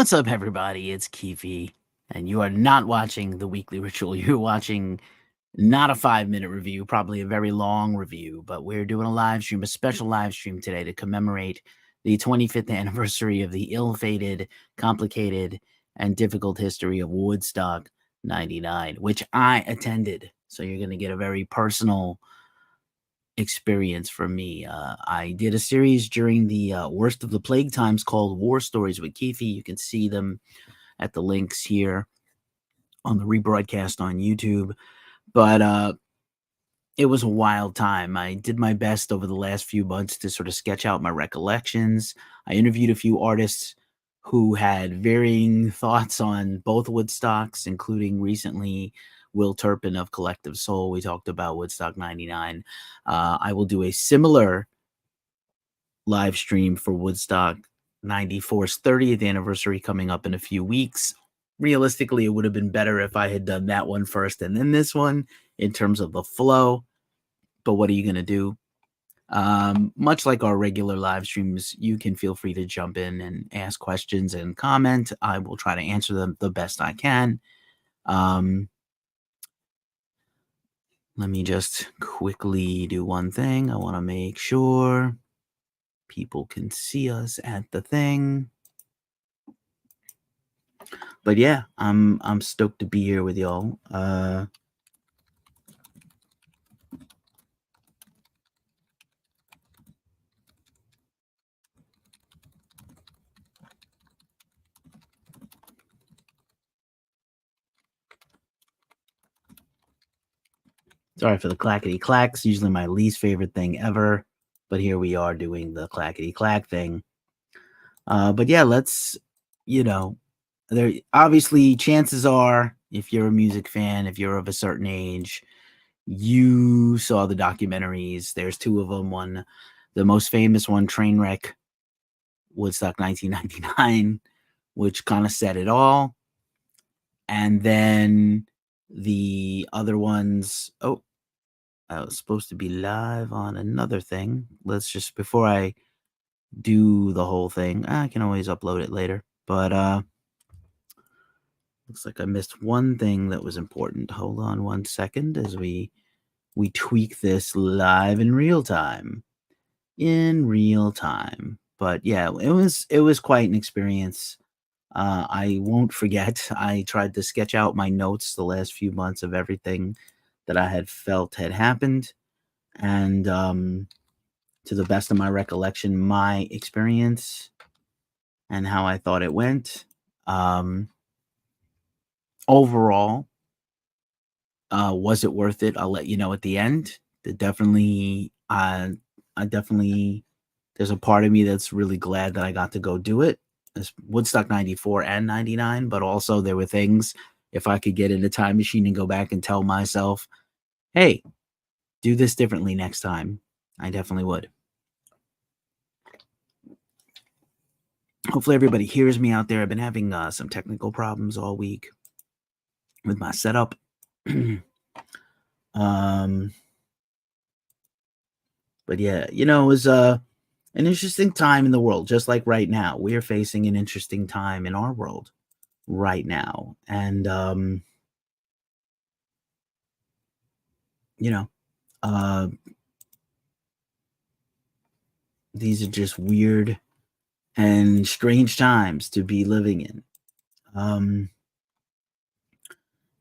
What's up, everybody? It's Keefy, and you are not watching the weekly ritual. You're watching not a 5-minute review, probably a very long review, but we're doing a live stream, a special live stream today to commemorate the 25th anniversary of the ill-fated, complicated, and difficult history of Woodstock 99, which I attended. So you're going to get a very personal experience from me. I did a series during the worst of the plague times called War Stories with Keefy. You can see them at the links here on the rebroadcast on YouTube. But it was a wild time. I did my best over the last few months to sort of sketch out my recollections. I interviewed a few artists who had varying thoughts on both Woodstocks, including recently Will Turpin of Collective Soul. We talked about Woodstock 99. I will do a similar live stream for Woodstock 94's 30th anniversary coming up in a few weeks. Realistically, it would have been better if I had done that one first and then this one in terms of the flow. But what are you going to do? Much like our regular live streams, you can feel free to jump in and ask questions and comment. I will try to answer them the best I can. Let me just quickly do one thing. I want to make sure people can see us at the thing. But yeah, I'm stoked to be here with y'all. Sorry for the clackety clacks. Usually my least favorite thing ever, but here we are doing the clackety clack thing. But yeah, let's, there obviously chances are, if you're a music fan, if you're of a certain age, you saw the documentaries. There's two of them. One, the most famous one, Trainwreck, Woodstock 1999, which kind of said it all. And then the other ones, I was supposed to be live on another thing. Let's just, before I do the whole thing, I can always upload it later. But looks like I missed one thing that was important. Hold on 1 second as we tweak this live in real time. But yeah, it was quite an experience. I won't forget. I tried to sketch out my notes the last few months of everything that I had felt had happened, and to the best of my recollection, my experience and how I thought it went. Overall, was it worth it? I'll let you know at the end. I definitely, there's a part of me that's really glad that I got to go do it. It's Woodstock 94 and 99, but also there were things, if I could get in a time machine and go back and tell myself, hey, do this differently next time, I definitely would. Hopefully everybody hears me out there. I've been having some technical problems all week with my setup. But yeah, it was an interesting time in the world, just like right now. We are facing an interesting time in our world right now. And, these are just weird and strange times to be living in.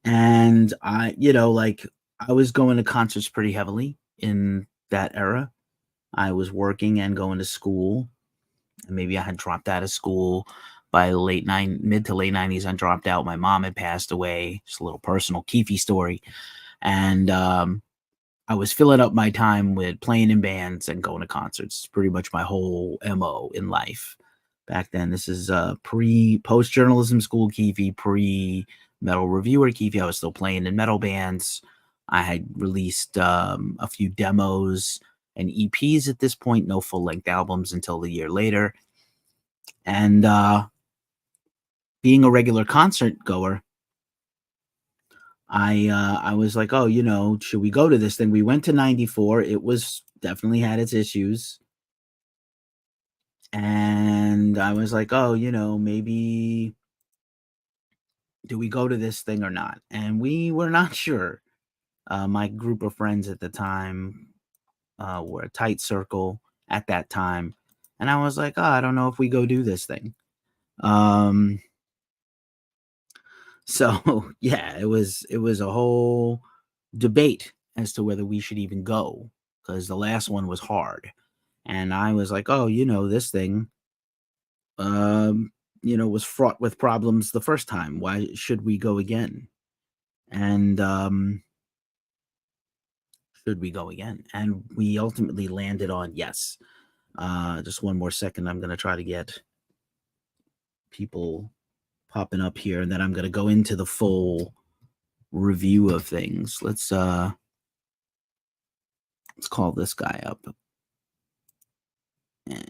And I was going to concerts pretty heavily in that era. I was working and going to school. And maybe I had dropped out of school by mid to late 90s. I dropped out. My mom had passed away. Just a little personal Keefy story. And I was filling up my time with playing in bands and going to concerts. Pretty much my whole MO in life. Back then, this is post journalism school Keefy, pre-metal reviewer Keefy. I was still playing in metal bands. I had released a few demos and EPs at this point, no full-length albums until the year later. And being a regular concert goer, I was like, oh, should we go to this thing? We went to 94. It was definitely had its issues. And I was like, oh, maybe do we go to this thing or not? And we were not sure. My group of friends at the time were a tight circle at that time. And I was like, oh, I don't know if we go do this thing. So yeah, it was a whole debate as to whether we should even go, because the last one was hard. And I was like, oh, this thing was fraught with problems the first time. Why should we go again? And should we go again? And we ultimately landed on yes. Just one more second. I'm going to try to get people popping up here, and then I'm going to go into the full review of things. Let's call this guy up. And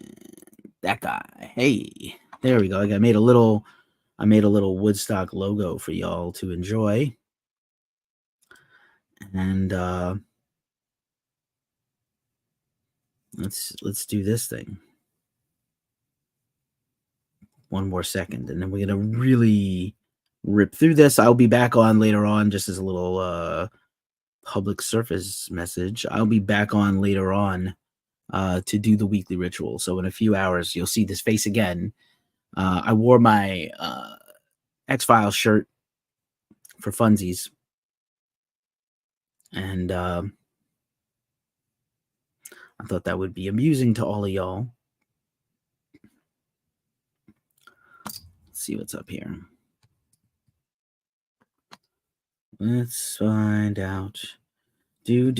that guy. Hey, there we go. I made a little Woodstock logo for y'all to enjoy. And let's do this thing. One more second, and then we're gonna really rip through this. I'll be back on later on, just as a little public service message. I'll be back on later on to do the weekly ritual. So in a few hours, you'll see this face again. I wore my X-Files shirt for funsies, and I thought that would be amusing to all of y'all. Let's see what's up here. Let's find out. Do.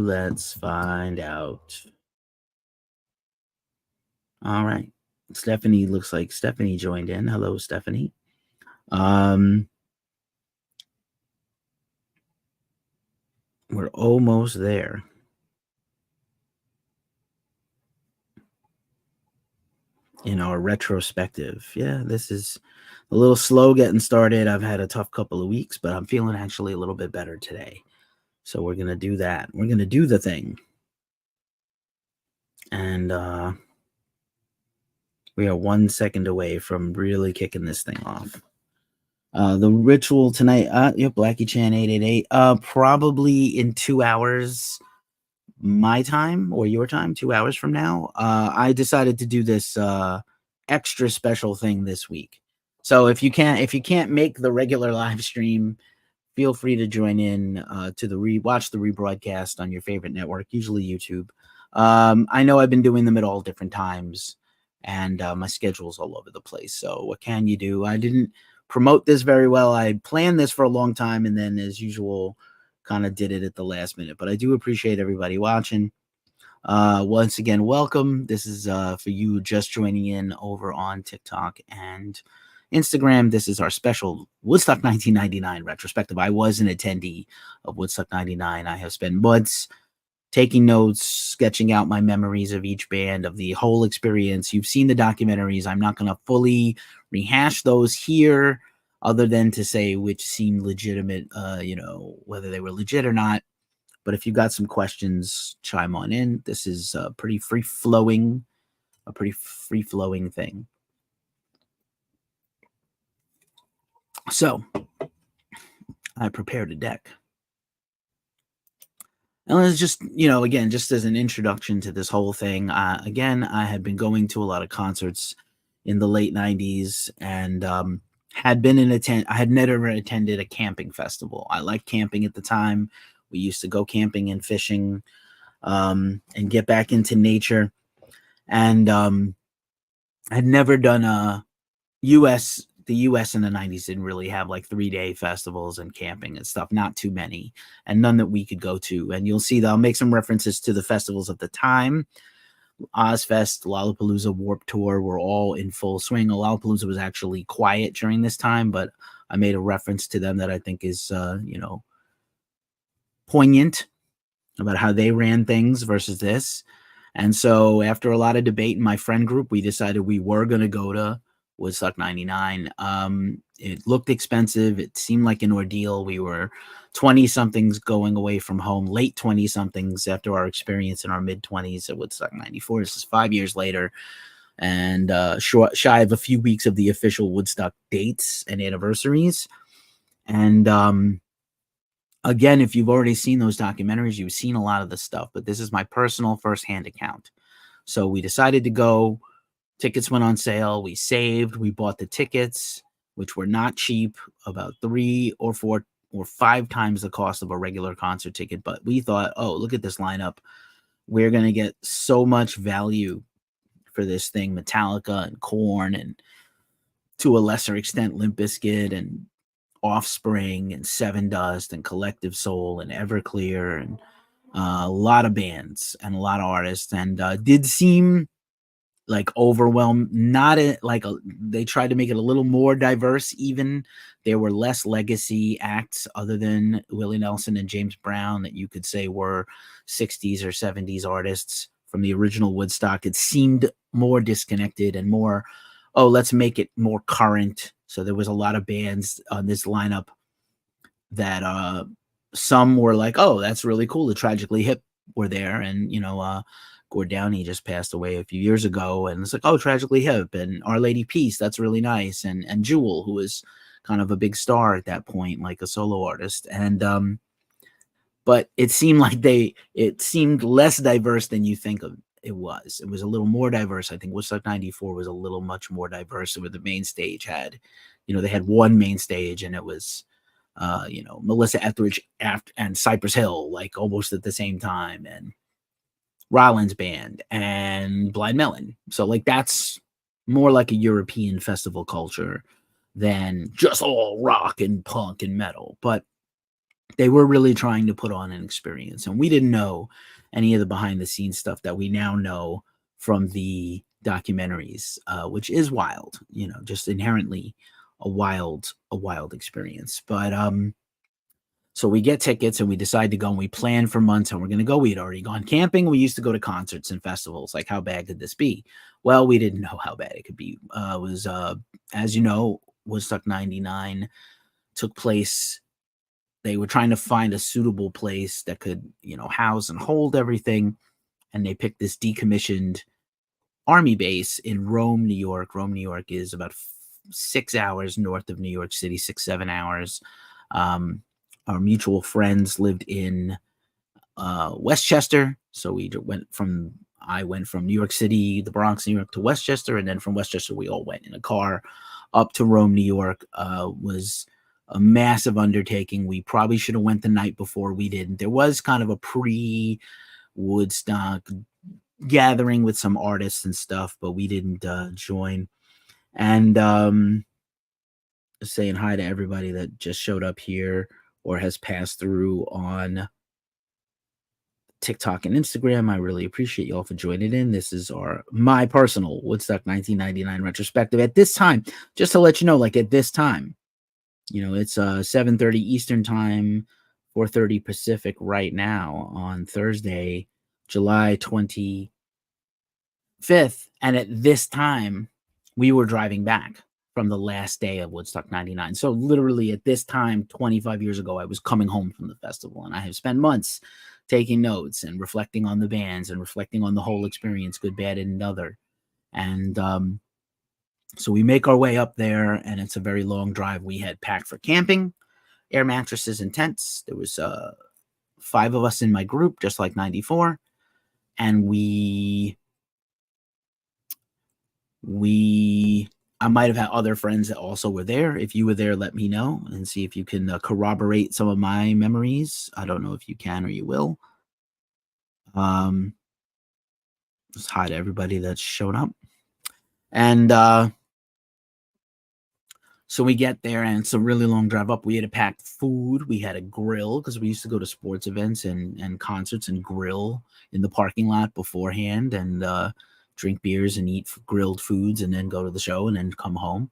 Let's find out. All right. Stephanie, looks like Stephanie joined in. Hello, Stephanie. We're almost there. In our retrospective. Yeah, this is a little slow getting started. I've had a tough couple of weeks, but I'm feeling actually a little bit better today. So we're going to do that. We're going to do the thing. And we are 1 second away from really kicking this thing off. The ritual tonight, Blackie Chan 888, probably in 2 hours, my time or your time, 2 hours from now. I decided to do this extra special thing this week. So if you can't make the regular live stream, feel free to join in to watch the rebroadcast on your favorite network, usually YouTube. I know I've been doing them at all different times, and my schedule's all over the place. So what can you do? I didn't promote this very well. I planned this for a long time, and then, as usual, kind of did it at the last minute. But I do appreciate everybody watching. Once again, welcome. This is for you just joining in over on TikTok and Instagram. This is our special Woodstock 1999 retrospective. I was an attendee of Woodstock 99. I have spent months taking notes, sketching out my memories of each band, of the whole experience. You've seen the documentaries. I'm not going to fully rehash those here, other than to say which seemed legitimate, whether they were legit or not. But if you got some questions, chime on in. This is a pretty free-flowing thing. So I prepared a deck. And it's just, again, just as an introduction to this whole thing. Again, I had been going to a lot of concerts in the late 90s, and I had never attended a camping festival. I liked camping at the time. We used to go camping and fishing and get back into nature. And I'd never done the US in the 90s didn't really have like 3-day festivals and camping and stuff, not too many, and none that we could go to. And you'll see that I'll make some references to the festivals at the time. Ozfest, Lollapalooza, Warped Tour were all in full swing. Lollapalooza was actually quiet during this time, but I made a reference to them that I think is, poignant about how they ran things versus this. And so after a lot of debate in my friend group, we decided we were going to go to Woodstock 99. It looked expensive. It seemed like an ordeal. We were 20-somethings going away from home, late 20-somethings after our experience in our mid-20s at Woodstock 94. This is 5 years later, and shy of a few weeks of the official Woodstock dates and anniversaries. And again, if you've already seen those documentaries, you've seen a lot of the stuff, but this is my personal firsthand account. So we decided to go. Tickets went on sale. We saved. We bought the tickets, which were not cheap, about 3 or 4 or 5 times the cost of a regular concert ticket. But we thought, oh, look at this lineup. We're going to get so much value for this thing. Metallica and Korn, and to a lesser extent, Limpbizkit and Offspring and Sevendust and Collective Soul and Everclear, and a lot of bands and a lot of artists, and did seem like overwhelmed. Not they tried to make it a little more diverse. Even there were less legacy acts other than Willie Nelson and James Brown that you could say were 60s or 70s artists from the original Woodstock. It seemed more disconnected and more, oh, let's make it more current. So there was a lot of bands on this lineup that some were like, oh, that's really cool. The Tragically Hip were there, and Gord Downie just passed away a few years ago, and it's like, oh, Tragically Hip and Our Lady Peace, that's really nice, and Jewel, who was kind of a big star at that point, like a solo artist, and but it seemed like it seemed less diverse than you think of. It was a little more diverse. I think Woodstock 94 was a little much more diverse, where the main stage had, they had one main stage, and it was Melissa Etheridge and Cypress Hill, like almost at the same time, and Rollins Band and Blind Melon. So like that's more like a European festival culture than just all rock and punk and metal. But they were really trying to put on an experience, and we didn't know any of the behind the scenes stuff that we now know from the documentaries, which is wild, just inherently a wild experience. But so we get tickets and we decide to go, and we plan for months and we're going to go. We had already gone camping. We used to go to concerts and festivals. Like, how bad could this be? Well, we didn't know how bad it could be. It was, as you know, Woodstock 99 took place. They were trying to find a suitable place that could, house and hold everything. And they picked this decommissioned army base in Rome, New York. Rome, New York is about 6 hours north of New York City, 6-7 hours. Our mutual friends lived in Westchester, so I went from New York City, the Bronx, New York, to Westchester, and then from Westchester we all went in a car up to Rome, New York. Was a massive undertaking. We probably should have went the night before. We didn't. There was kind of a pre-Woodstock gathering with some artists and stuff, but we didn't join. And saying hi to everybody that just showed up here or has passed through on TikTok and Instagram. I really appreciate y'all for joining in. This is my personal Woodstock 1999 retrospective. At this time, just to let you know, like at this time, it's 7:30 Eastern time, 4:30 Pacific right now on Thursday, July 25th. And at this time, we were driving back from the last day of Woodstock 99. So literally at this time, 25 years ago, I was coming home from the festival, and I have spent months taking notes and reflecting on the bands and reflecting on the whole experience, good, bad, and other. And so we make our way up there, and it's a very long drive. We had packed for camping, air mattresses and tents. There was 5 of us in my group, just like 94. And I might have had other friends that also were there. If you were there, let me know and see if you can corroborate some of my memories. I don't know if you can or you will. Just hi to everybody that's shown up. And so we get there, and it's a really long drive up. We had to pack food. We had a grill because we used to go to sports events and concerts and grill in the parking lot beforehand, and drink beers and eat grilled foods, and then go to the show and then come home.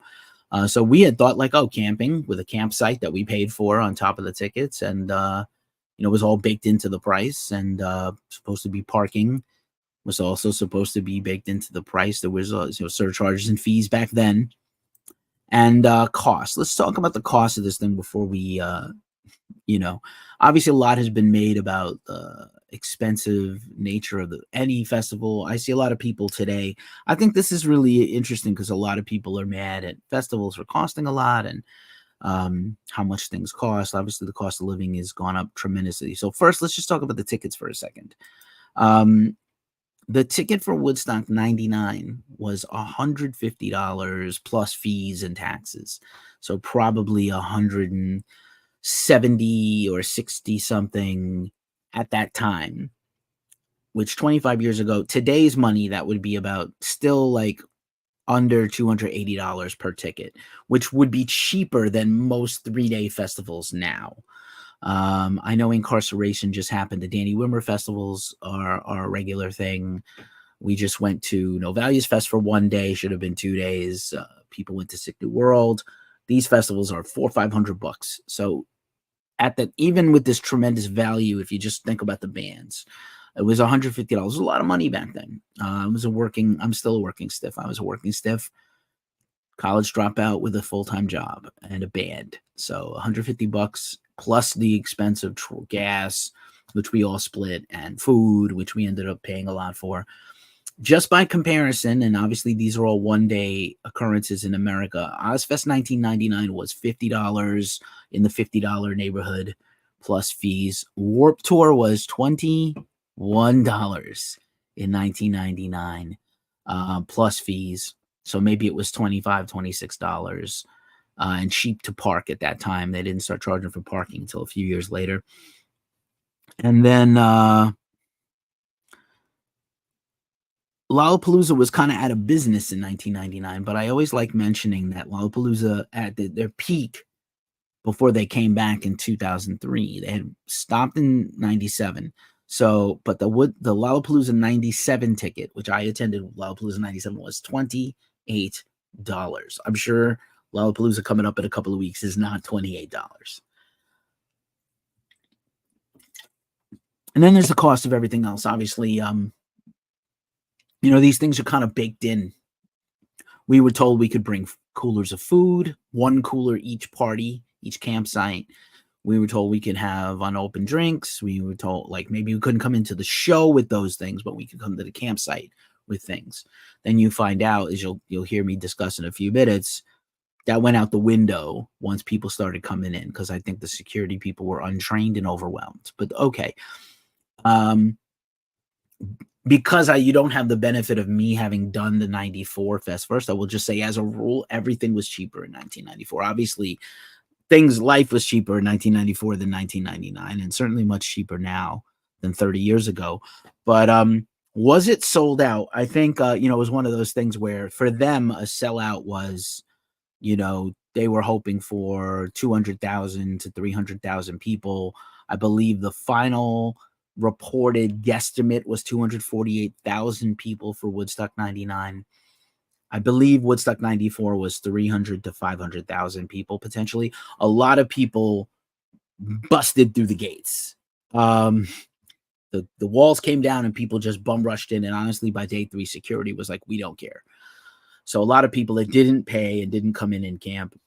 So we had thought like, oh, camping with a campsite that we paid for on top of the tickets, and it was all baked into the price, and supposed to be parking was also supposed to be baked into the price. There was surcharges and fees back then. And cost. Let's talk about the cost of this thing before we, obviously a lot has been made about the expensive nature of any festival. I see a lot of people today. I think this is really interesting because a lot of people are mad at festivals for costing a lot and how much things cost. Obviously, the cost of living has gone up tremendously. So first, let's just talk about the tickets for a second. The ticket for Woodstock 99 was $150 plus fees and taxes. So probably 170 or 60 something at that time, which 25 years ago, today's money, that would be about still like under $280 per ticket, which would be cheaper than most 3-day festivals now. I know incarceration just happened. The Danny Wimmer festivals are a regular thing. We just went to No Values Fest for 1 day, should have been 2 days. People went to Sick New World. These festivals are $400 or $500. So even with this tremendous value, if you just think about the bands, it was $150. It was a lot of money back then. I'm still a working stiff. I was a working stiff, college dropout with a full-time job and a band. So $150 plus the expense of gas, which we all split, and food, which we ended up paying a lot for. Just by comparison, and obviously these are all 1-day occurrences in America, Ozfest 1999 was $50, in the $50 neighborhood, plus fees. Warped Tour was $21 in 1999, plus fees. So maybe it was $25, $26, and cheap to park at that time. They didn't start charging for parking until a few years later. And then Lollapalooza was kind of out of business in 1999, but I always like mentioning that Lollapalooza at their peak before they came back in 2003. They had stopped in 97. So, but the Lollapalooza 97 ticket, which I attended, Lollapalooza 97, was $28. I'm sure Lollapalooza coming up in a couple of weeks is not $28. And then there's the cost of everything else. Obviously, these things are kind of baked in. We were told we could bring coolers of food, 1 cooler each party, each campsite. We were told we could have unopened drinks. We were told maybe we couldn't come into the show with those things, but we could come to the campsite with things. Then you find out, as you'll hear me discuss in a few minutes, that went out the window once people started coming in, because I think the security people were untrained and overwhelmed. But okay. Because you don't have the benefit of me having done the 94 fest first, I will just say, as a rule, everything was cheaper in 1994. Obviously, life was cheaper in 1994 than 1999, and certainly much cheaper now than 30 years ago. But was it sold out? I think, it was one of those things where for them, a sellout was, they were hoping for 200,000 to 300,000 people. I believe the final reported guesstimate was 248,000 people for Woodstock 99. I believe Woodstock 94 was 300 to 500,000 people potentially. A lot of people busted through the gates. The walls came down and people just bum rushed in. And honestly, by day 3, security was like, we don't care. So a lot of people that didn't pay and didn't come in camp,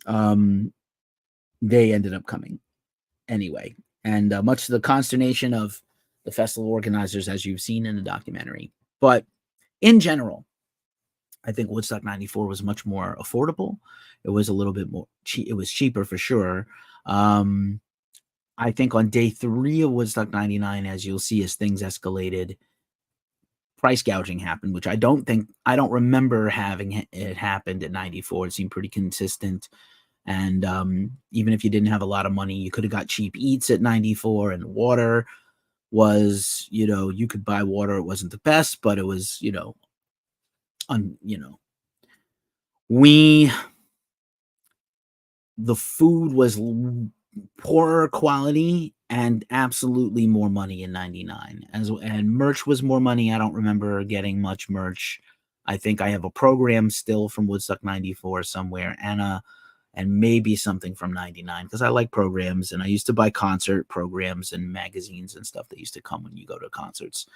they ended up coming anyway. And much to the consternation of the festival organizers, as you've seen in the documentary. But in general, I think Woodstock 94 was much more affordable. It was a little bit more cheap. It was cheaper for sure. I think on day 3 of Woodstock 99, as you'll see, as things escalated, price gouging happened, which I don't remember having it happened at 94. It seemed pretty consistent. And even if you didn't have a lot of money, you could have got cheap eats at 94, and water was, you could buy water. It wasn't the best, but it was, the food was poorer quality and absolutely more money in 99. And merch was more money. I don't remember getting much merch. I think I have a program still from Woodstock 94 somewhere, and maybe something from 99, because I like programs, and I used to buy concert programs and magazines and stuff that used to come when you go to concerts.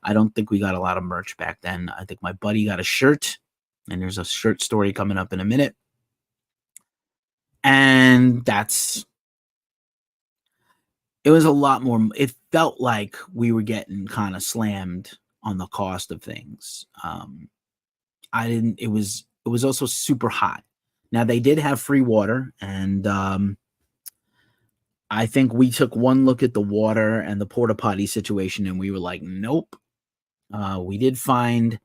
I don't think we got a lot of merch back then. I think my buddy got a shirt, and there's a shirt story coming up in a minute. And it was a lot more. It felt like we were getting kind of slammed on the cost of things. It was also super hot. Now they did have free water, and I think we took one look at the water and the porta potty situation, and we were like, nope. We did find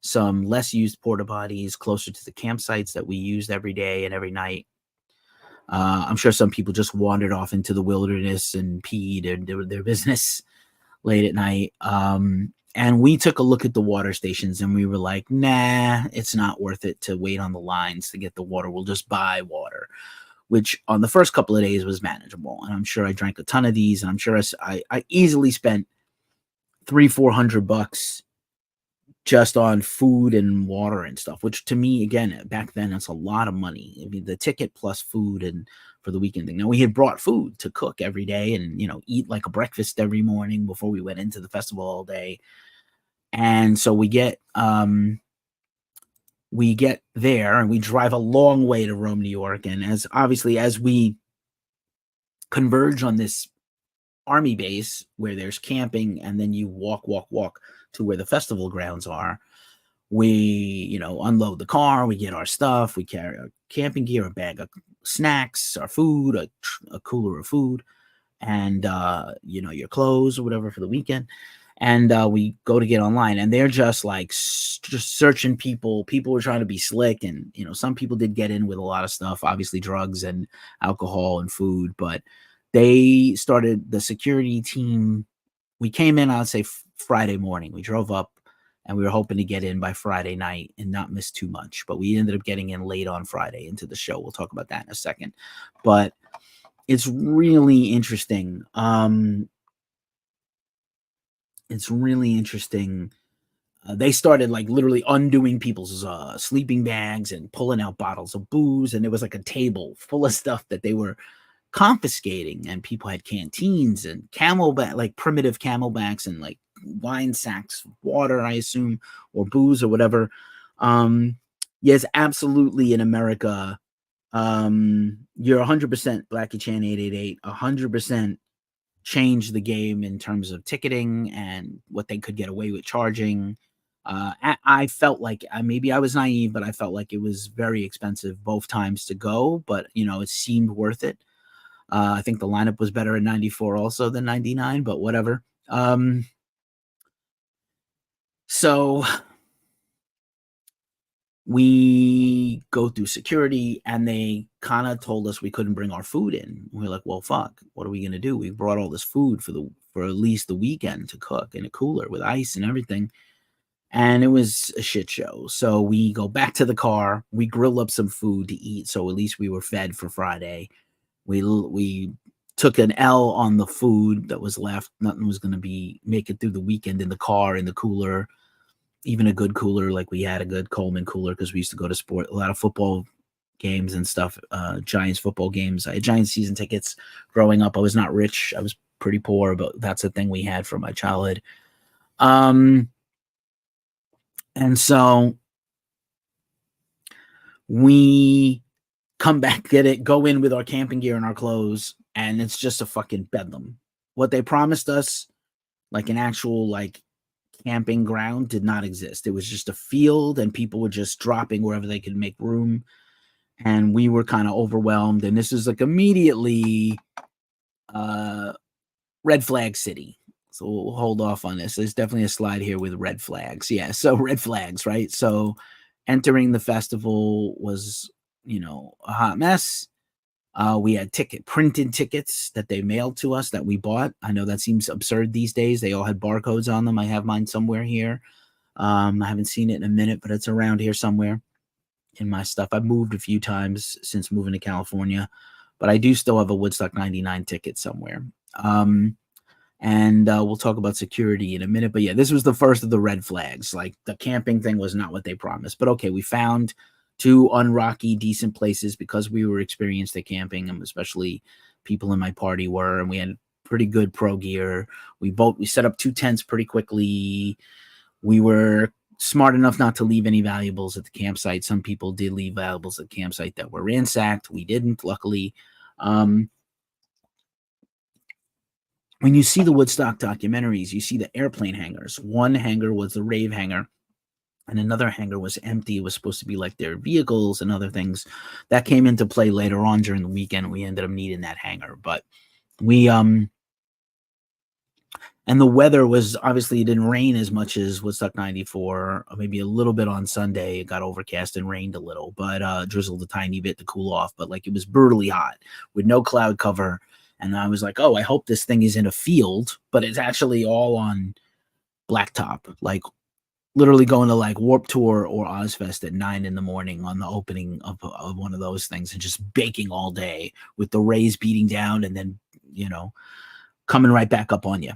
some less used porta potties closer to the campsites that we used every day and every night. I'm sure some people just wandered off into the wilderness and peed and did their business late at night. And we took a look at the water stations and we were like, nah, it's not worth it to wait on the lines to get the water. We'll just buy water, which on the first couple of days was manageable. And I'm sure I drank a ton of these, and I'm sure I easily spent $300-400 just on food and water and stuff, which to me, again, back then, that's a lot of money. I mean, the ticket plus food and for the weekend thing. Now, we had brought food to cook every day and, eat like a breakfast every morning before we went into the festival all day. And so we get there and we drive a long way to Rome, New York. And as we converge on this army base where there's camping, and then you walk to where the festival grounds are, we unload the car, we get our stuff, we carry our camping gear, a bag of snacks, our food, a cooler of food, and your clothes or whatever for the weekend. And we go to get online, and they're just like just searching people. People were trying to be slick, and some people did get in with a lot of stuff, obviously drugs and alcohol and food, but they started the security team. We came in, I'd say Friday morning. We drove up and we were hoping to get in by Friday night and not miss too much, but we ended up getting in late on Friday into the show. We'll talk about that in a second, but it's really interesting. It's really interesting. They started like literally undoing people's sleeping bags and pulling out bottles of booze. And there was like a table full of stuff that they were confiscating, and people had canteens and like primitive camelbacks and like wine sacks, water, I assume, or booze or whatever. Yes, absolutely. In America, you're 100% Blackie Chan 888, 100% changed the game in terms of ticketing and what they could get away with charging. I felt like maybe I was naive, but I felt like it was very expensive both times to go, but it seemed worth it. I think the lineup was better in 94 also than 99, but whatever. So we go through security, and they kind of told us we couldn't bring our food in. We're like, well, fuck, what are we going to do? We brought all this food for at least the weekend to cook in a cooler with ice and everything. And it was a shit show. So we go back to the car, we grill up some food to eat. So at least we were fed for Friday. We took an L on the food that was left. Nothing was going to make it through the weekend in the car, in the cooler, even a good cooler. Like we had a good Coleman cooler because we used to go to a lot of football games and stuff, Giants football games. I had Giants season tickets growing up. I was not rich. I was pretty poor, but that's a thing we had from my childhood. And so we come back, go in with our camping gear and our clothes, and it's just a fucking bedlam. What they promised us, like an actual like camping ground, did not exist. It was just a field, and people were just dropping wherever they could make room, and we were kind of overwhelmed. And this is like immediately red flag city. So we'll hold off on this. There's definitely a slide here with red flags. Yeah, so red flags, right? So entering the festival was a hot mess. We had printed tickets that they mailed to us that we bought. I know that seems absurd these days. They all had barcodes on them. I have mine somewhere here. I haven't seen it in a minute, but it's around here somewhere in my stuff. I've moved a few times since moving to California, but I do still have a Woodstock 99 ticket somewhere. And we'll talk about security in a minute. But yeah, this was the first of the red flags. Like the camping thing was not what they promised. But okay, we found 2 unrocky, decent places because we were experienced at camping, and especially people in my party were, and we had pretty good pro gear. We set up 2 tents pretty quickly. We were smart enough not to leave any valuables at the campsite. Some people did leave valuables at the campsite that were ransacked. We didn't, luckily. When you see the Woodstock documentaries, you see the airplane hangars. One hangar was the Rave hangar, and another hangar was empty. It was supposed to be like their vehicles and other things. That came into play later on during the weekend. We ended up needing that hangar, but we and the weather was, obviously, it didn't rain as much as Woodstock 94, maybe a little bit on Sunday. It got overcast and rained a little, but drizzled a tiny bit to cool off. But like, it was brutally hot with no cloud cover. And I was like, oh, I hope this thing is in a field, but it's actually all on blacktop, like literally going to like Warped Tour or Ozfest at 9 in the morning on the opening of one of those things, and just baking all day with the rays beating down and then, coming right back up on you.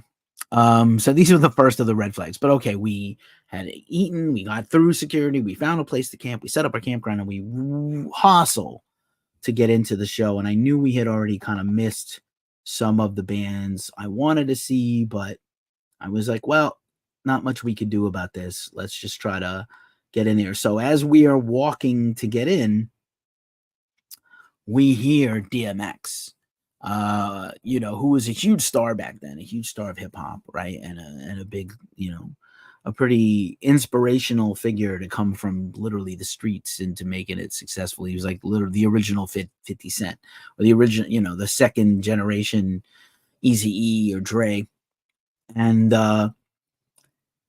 So these are the first of the red flags. But okay, we had eaten, we got through security, we found a place to camp, we set up our campground, and we hustle to get into the show. And I knew we had already kind of missed some of the bands I wanted to see, but I was like, well, not much we could do about this. Let's just try to get in there. So as we are walking to get in, we hear DMX, who was a huge star back then, a huge star of hip hop, right? And a big, a pretty inspirational figure to come from literally the streets into making it successful. He was like literally the original 50 Cent, or the original, the second generation Eazy-E or Dre. And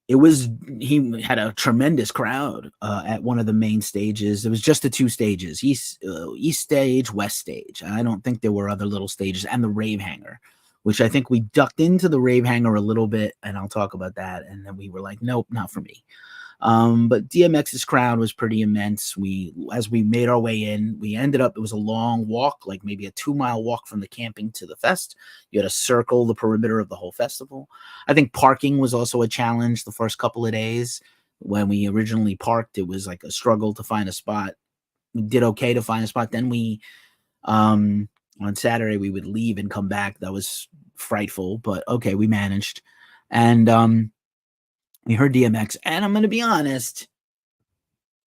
he had a tremendous crowd at one of the main stages. It was just the two stages, east stage, west stage. I don't think there were other little stages, and the Rave hangar, which I think we ducked into the Rave hangar a little bit, and I'll talk about that. And then we were like, nope, not for me. But DMX's crowd was pretty immense. As we made our way in, we ended up, it was a long walk, like maybe a 2-mile walk from the camping to the fest. You had to circle the perimeter of the whole festival. I think parking was also a challenge the first couple of days. When we originally parked, it was like a struggle to find a spot. We did okay to find a spot. Then on Saturday, we would leave and come back. That was frightful, but okay, we managed. And we heard DMX, and I'm going to be honest,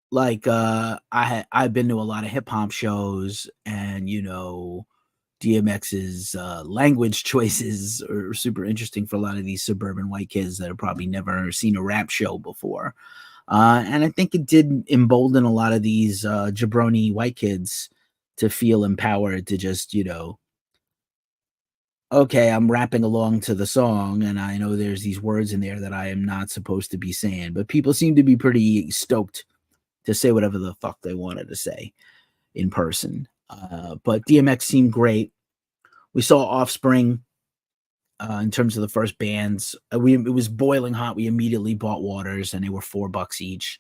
like, I've been to a lot of hip hop shows, and, DMX's language choices are super interesting for a lot of these suburban white kids that have probably never seen a rap show before. And I think it did embolden a lot of these jabroni white kids to feel empowered to just, okay, I'm rapping along to the song, and I know there's these words in there that I am not supposed to be saying, but people seem to be pretty stoked to say whatever the fuck they wanted to say in person. But DMX seemed great. We saw Offspring in terms of the first bands. It was boiling hot. We immediately bought waters, and they were $4 each.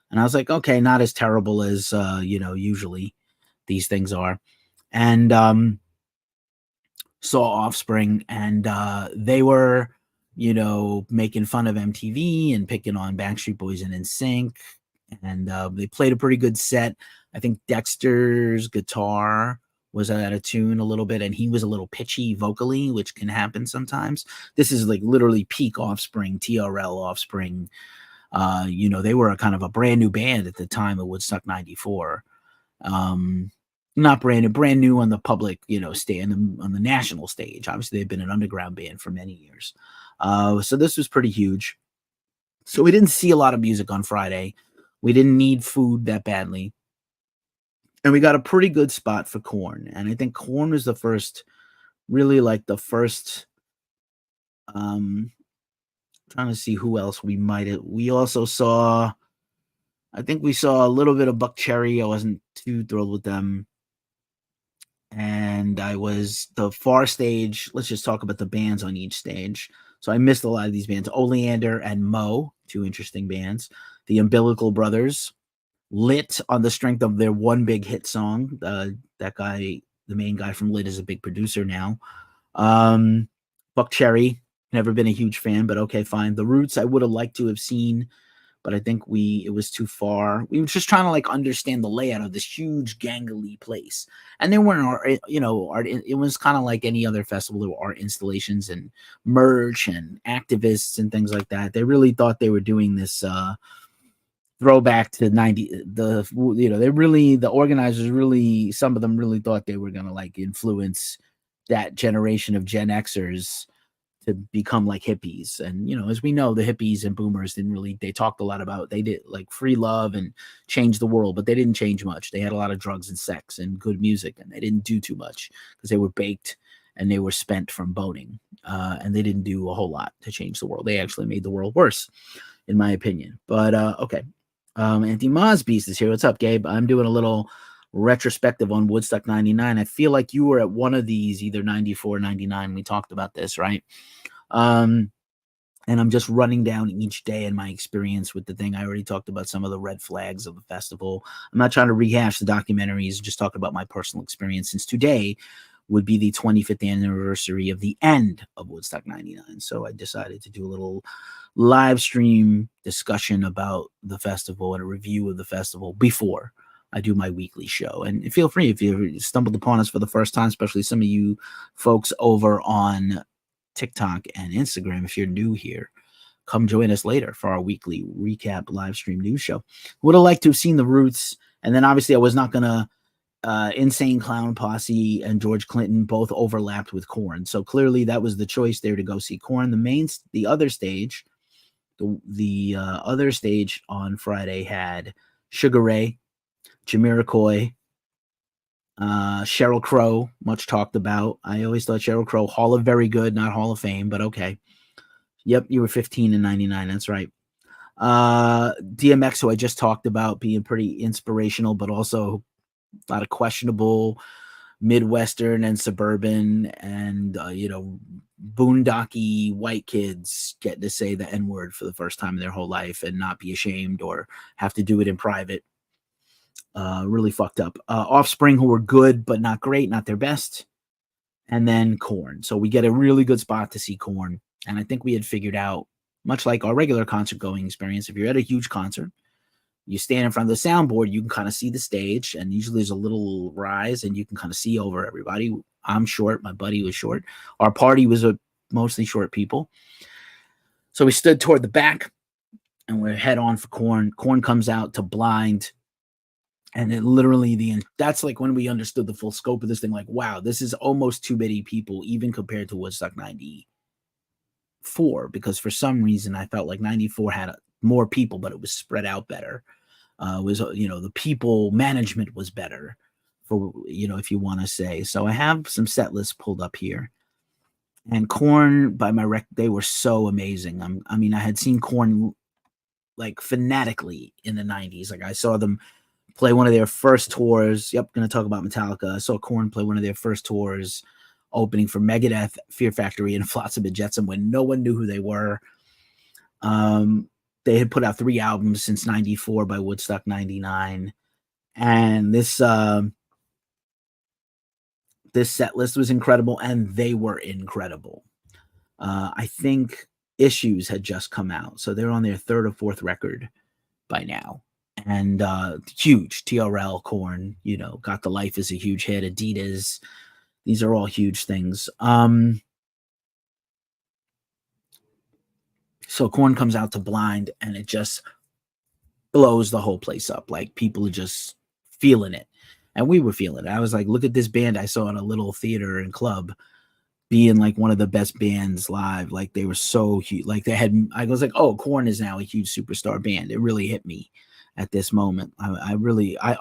And I was like, okay, not as terrible as, usually these things are. And saw Offspring, and they were, making fun of MTV and picking on Backstreet Boys and NSYNC, and they played a pretty good set. I think Dexter's guitar was out of tune a little bit, and he was a little pitchy vocally, which can happen sometimes. This is like literally peak Offspring, TRL Offspring. They were a kind of a brand new band at the time of Woodstock 94. Not brand new on the public, stand on the national stage. Obviously, they've been an underground band for many years. So this was pretty huge. So we didn't see a lot of music on Friday. We didn't need food that badly. And we got a pretty good spot for Korn. And I think Korn was the first, trying to see who else we also saw, I think we saw a little bit of Buckcherry. I wasn't too thrilled with them. And I was the far stage. Let's just talk about the bands on each stage. So I missed a lot of these bands. Oleander and Mo, two interesting bands. The Umbilical Brothers, Lit, on the strength of their one big hit song. That guy, the main guy from Lit, is a big producer now. Buckcherry, never been a huge fan, but okay, fine. The Roots, I would have liked to have seen, but I think it was too far. We were just trying to understand the layout of this huge gangly place. And there weren't art, it was kind of like any other festival. There were art installations and merch and activists and things like that. They really thought they were doing this throwback to 90. The organizers really, some of them really thought they were going to like influence that generation of Gen Xers to become like hippies. And, as we know, the hippies and boomers they talked a lot about, they did like free love and change the world, but they didn't change much. They had a lot of drugs and sex and good music, and they didn't do too much because they were baked and they were spent from boning. And they didn't do a whole lot to change the world. They actually made the world worse, in my opinion. But okay. Anti-Maz Beast is here. What's up, Gabe? I'm doing a little retrospective on Woodstock 99. I feel like you were at one of these, either 94 or 99. We talked about this, right? And I'm just running down each day in my experience with the thing. I already talked about some of the red flags of the festival. I'm not trying to rehash the documentaries, just talking about my personal experience, since today would be the 25th anniversary of the end of Woodstock 99. So I decided to do a little live stream discussion about the festival and a review of the festival before I do my weekly show. And feel free, if you stumbled upon us for the first time, especially some of you folks over on TikTok and Instagram, if you're new here, come join us later for our weekly recap live stream news show. Would have liked to have seen the Roots. And then obviously I was not going to Insane Clown Posse and George Clinton both overlapped with Korn. So clearly that was the choice there to go see Korn. The other stage, the other stage on Friday had Sugar Ray, Jamiroquai, Sheryl Crow, much talked about. I always thought Sheryl Crow, Hall of Very Good, not Hall of Fame, but okay. Yep, you were 15 in 99. That's right. DMX, who I just talked about, being pretty inspirational, but also a lot of questionable Midwestern and suburban and, boondocky white kids getting to say the N-word for the first time in their whole life and not be ashamed or have to do it in private. Really fucked up. Offspring, who were good, but not great, not their best. And then Korn. So we get a really good spot to see Korn. And I think we had figured out, much like our regular concert going experience, if you're at a huge concert, you stand in front of the soundboard, you can kind of see the stage, and usually there's a little rise and you can kind of see over everybody. I'm short. My buddy was short. Our party was mostly short people. So we stood toward the back and we're head on for Korn. Korn comes out to blind. And it literally, that's like when we understood the full scope of this thing. Like, wow, this is almost too many people, even compared to Woodstock 94. Because for some reason, I felt like 94 had more people, but it was spread out better. The people management was better, for if you want to say. So I have some set lists pulled up here. And Korn, by my they were so amazing. I had seen Korn like fanatically in the 90s. Like I saw them play one of their first tours. Yep, going to talk about Metallica. I saw Korn play one of their first tours, opening for Megadeth, Fear Factory, and Flotsam and Jetsam when no one knew who they were. They had put out 3 albums since 94 by Woodstock 99. And this set list was incredible, and they were incredible. I think Issues had just come out, so they're on their 3rd or 4th record by now. And huge. TRL, Korn, Got the Life is a huge hit. Adidas, these are all huge things. So Korn comes out to Blind, and it just blows the whole place up. Like, people are just feeling it. And we were feeling it. I was like, look at this band I saw in a little theater and club being like one of the best bands live. Like, they were so huge. Like, I was like, oh, Korn is now a huge superstar band. It really hit me at this moment. I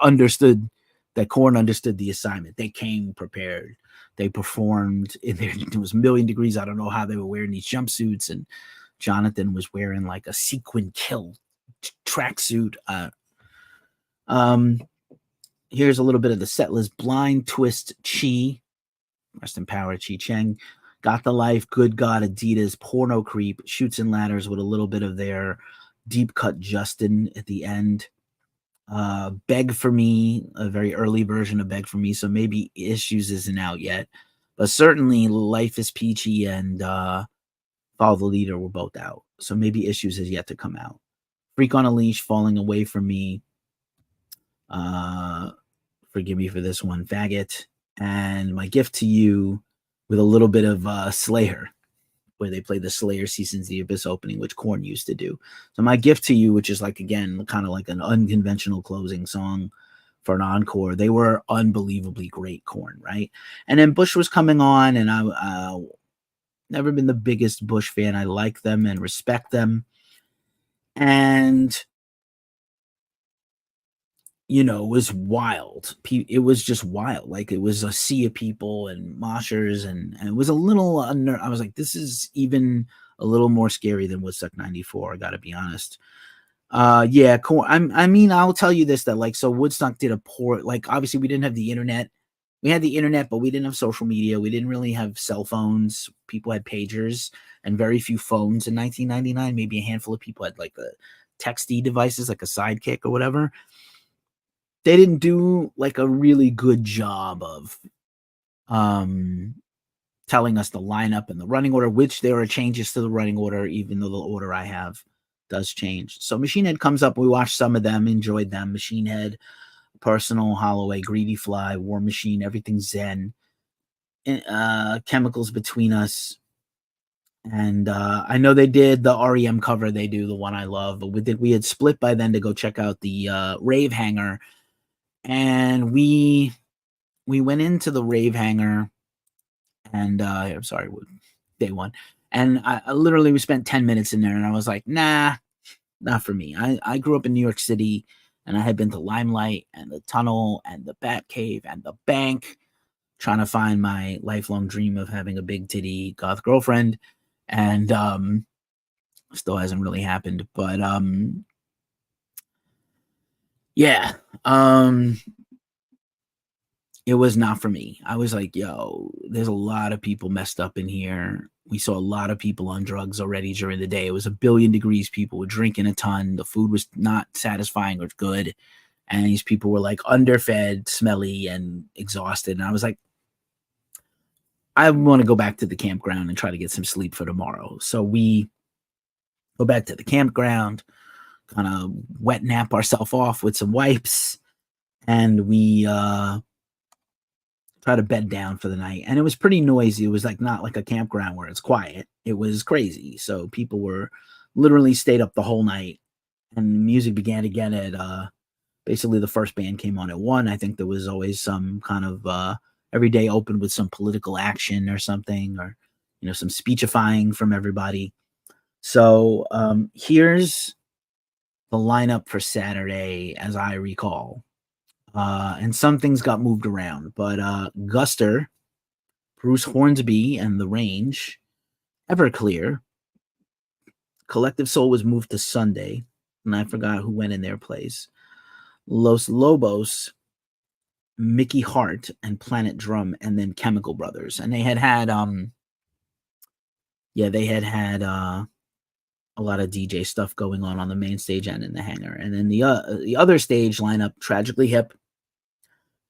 understood that Korn understood the assignment. They came prepared. They performed in there. It was a million degrees. I don't know how they were wearing these jumpsuits, and Jonathan was wearing like a sequin kill tracksuit. Here's a little bit of the set list. Blind, Twist, Chi, rest in power, Chi Cheng, Got the Life, Good God, Adidas, Porno Creep, Shoots and Ladders with a little bit of their deep cut Justin at the end. Beg for Me, a very early version of Beg for Me, so maybe Issues isn't out yet, but certainly Life is Peachy and Follow the Leader were both out, so maybe Issues is yet to come out. Freak on a Leash, Falling Away from Me, forgive me for this one, Faggot, and My Gift to You with a little bit of Slayer where they play the Slayer Seasons of the Abyss opening, which Korn used to do. So my gift to you, which is like, again, kind of like an unconventional closing song for an encore. They were unbelievably great, Korn, right? And then Bush was coming on, and I never been the biggest Bush fan. I like them and respect them. And you know, it was wild. It was just wild. Like, it was a sea of people and moshers, and it was a little I was like, this is even a little more scary than Woodstock 94, I gotta be honest. Yeah, I mean, I'll tell you this, that like, so Woodstock did a poor, like, obviously we didn't have the internet. We had the internet, but we didn't have social media. We didn't really have cell phones. People had pagers and very few phones in 1999. Maybe a handful of people had like the texty devices, like a Sidekick or whatever. They didn't do like a really good job of telling us the lineup and the running order, which there are changes to the running order, even though the order I have does change. So Machine Head comes up. We watched some of them, enjoyed them. Machine Head, Personal, Holloway, Greedy Fly, War Machine, Everything Zen, Chemicals Between Us. And I know they did the REM cover. They do the one I love. But we had split by then to go check out the Rave hangar. And we went into the Rave hangar, and I'm sorry, day one. And I literally, we spent 10 minutes in there, and I was like, nah, not for me. I grew up in New York City, and I had been to Limelight and the Tunnel and the Bat Cave and the Bank, trying to find my lifelong dream of having a big titty goth girlfriend. And still hasn't really happened. But yeah. It was not for me. I was like, yo, there's a lot of people messed up in here. We saw a lot of people on drugs already during the day. It was 1 billion degrees. People were drinking a ton. The food was not satisfying or good. And these people were like underfed, smelly, and exhausted. And I was like, I want to go back to the campground and try to get some sleep for tomorrow. So we go back to the campground, kind of wet nap ourselves off with some wipes. And we try to bed down for the night. And it was pretty noisy. It was like not like a campground where it's quiet. It was crazy. So people were literally stayed up the whole night, and music began again at basically the first band came on at 1. I think there was always some kind of every day opened with some political action or something, or you know, some speechifying from everybody. So here's the lineup for Saturday as I recall. And some things got moved around, but Guster, Bruce Hornsby and the Range, Everclear, Collective Soul was moved to Sunday, and I forgot who went in their place. Los Lobos, Mickey Hart, and Planet Drum, and then Chemical Brothers. And they had a lot of DJ stuff going on the main stage and in the hangar. And then the other stage lineup, Tragically Hip,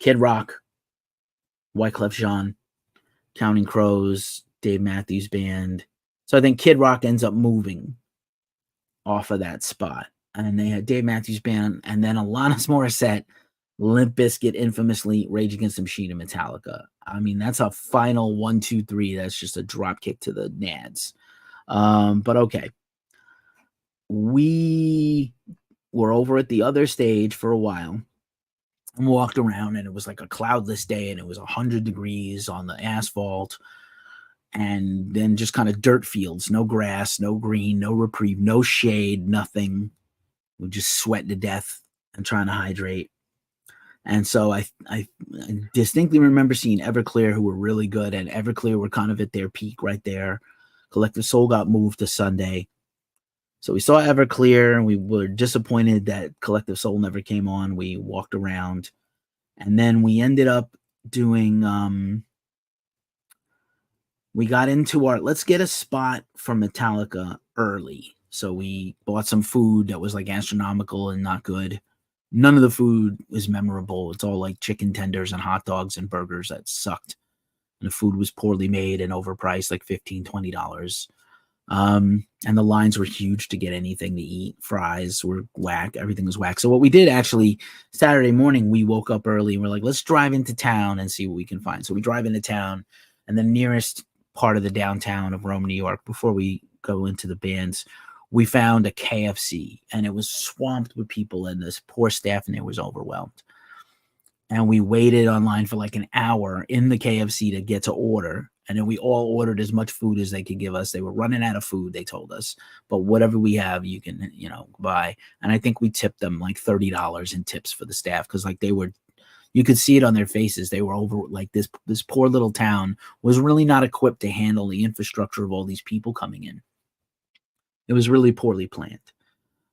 Kidrock, Wyclef Jean, Counting Crows, Dave Matthews Band. So I think Kidrock ends up moving off of that spot. And they had Dave Matthews Band, and then Alanis Morissette, Limp Bizkit, infamously Rage Against the Machine, and Metallica. I mean, that's a final 1, 2, 3. That's just a drop kick to the nads. But okay. We were over at the other stage for a while and walked around, and it was like a cloudless day, and it was 100 degrees on the asphalt, and then just kind of dirt fields, no grass, no green, no reprieve, no shade, nothing. We just sweat to death and trying to hydrate. And so I distinctly remember seeing Everclear, who were really good, and Everclear were kind of at their peak right there. Collective Soul got moved to Sunday. So we saw Everclear, and we were disappointed that Collective Soul never came on. We walked around, and then we ended up doing, we got into let's get a spot for Metallica early. So we bought some food that was like astronomical and not good. None of the food was memorable. It's all like chicken tenders and hot dogs and burgers that sucked. And the food was poorly made and overpriced, like $15, $20. And the lines were huge to get anything to eat. Fries were whack. Everything was whack. So what we did actually, Saturday morning, we woke up early and we're like, let's drive into town and see what we can find. So we drive into town, and the nearest part of the downtown of Rome, New York, before we go into the bands, we found a KFC, and it was swamped with people, and this poor staff in there was overwhelmed. And we waited online for like an hour in the KFC to get to order. And then we all ordered as much food as they could give us. They were running out of food, they told us. But whatever we have, you can, buy. And I think we tipped them like $30 in tips for the staff, because like you could see it on their faces. They were over, like, this poor little town was really not equipped to handle the infrastructure of all these people coming in. It was really poorly planned.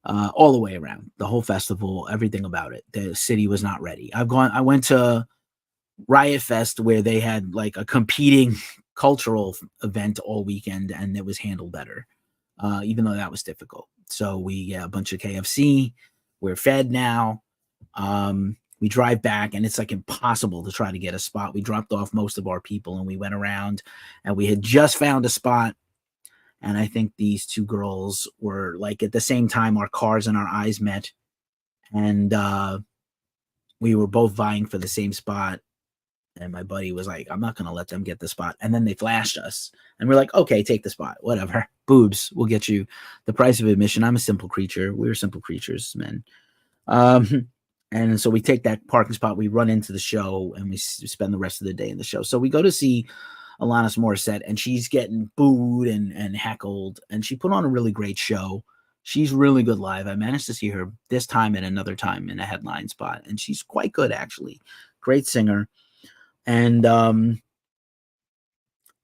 All the way around, the whole festival, everything about it. The city was not ready. I went to Riot Fest, where they had like a competing cultural event all weekend, and it was handled better, even though that was difficult. So we got a bunch of KFC. We're fed now. We drive back, and it's like impossible to try to get a spot. We dropped off most of our people, and we went around, and we had just found a spot. And I think these two girls were like, at the same time, our cars and our eyes met. And we were both vying for the same spot. And my buddy was like, I'm not going to let them get the spot. And then they flashed us. And we're like, okay, take the spot. Whatever. Boobs. We'll get you the price of admission. I'm a simple creature. We're simple creatures, men. And so we take that parking spot. We run into the show, and we spend the rest of the day in the show. So we go to see Alanis Morissette, and she's getting booed and heckled, and she put on a really great show. She's really good live. I managed to see her this time and another time in a headline spot, and she's quite good, actually. Great singer. And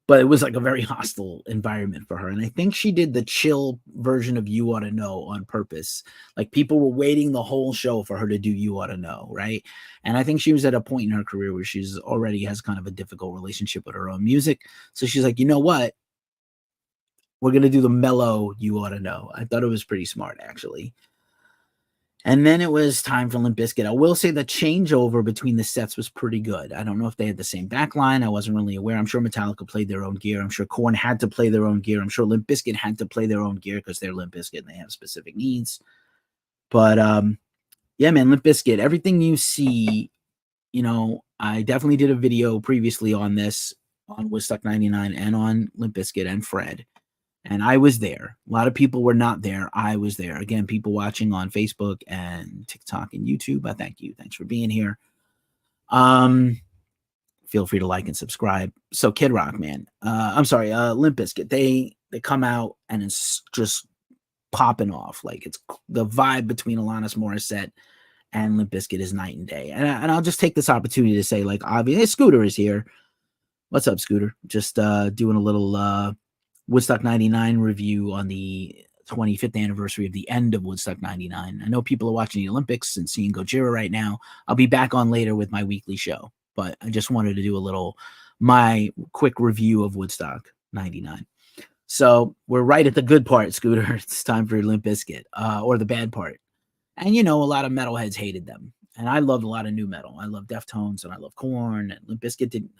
but it was like a very hostile environment for her. And I think she did the chill version of You Ought to Know on purpose. Like, people were waiting the whole show for her to do You Ought to Know, right? And I think she was at a point in her career where she's already has kind of a difficult relationship with her own music. So she's like, you know what? We're going to do the mellow You Ought to Know. I thought it was pretty smart, actually. And then it was time for Limp Bizkit. I will say the changeover between the sets was pretty good. I don't know if they had the same backline. I wasn't really aware. I'm sure Metallica played their own gear. I'm sure Korn had to play their own gear. I'm sure Limp Bizkit had to play their own gear because they're Limp Bizkit and they have specific needs. But yeah, man, Limp Bizkit, everything you see, I definitely did a video previously on this, on Woodstock 99 and on Limp Bizkit and Fred. And I was there. A lot of people were not there. I was there. Again, people watching on Facebook and TikTok and YouTube, I thank you. Thanks for being here. Feel free to like and subscribe. So Kidrock, man. Limp Bizkit. They come out, and it's just popping off. Like, it's the vibe between Alanis Morissette and Limp Bizkit is night and day. And I'll just take this opportunity to say, like, obviously, Scooter is here. What's up, Scooter? Just doing a little Woodstock 99 review on the 25th anniversary of the end of Woodstock 99. I know people are watching the Olympics and seeing Gojira right now. I'll be back on later with my weekly show, but I just wanted to do my quick review of Woodstock 99. So we're right at the good part, Scooter. It's time for Limp Bizkit, or the bad part. And, a lot of metalheads hated them. And I loved a lot of new metal. I love Deftones, and I love Korn, and Limp Bizkit didn't,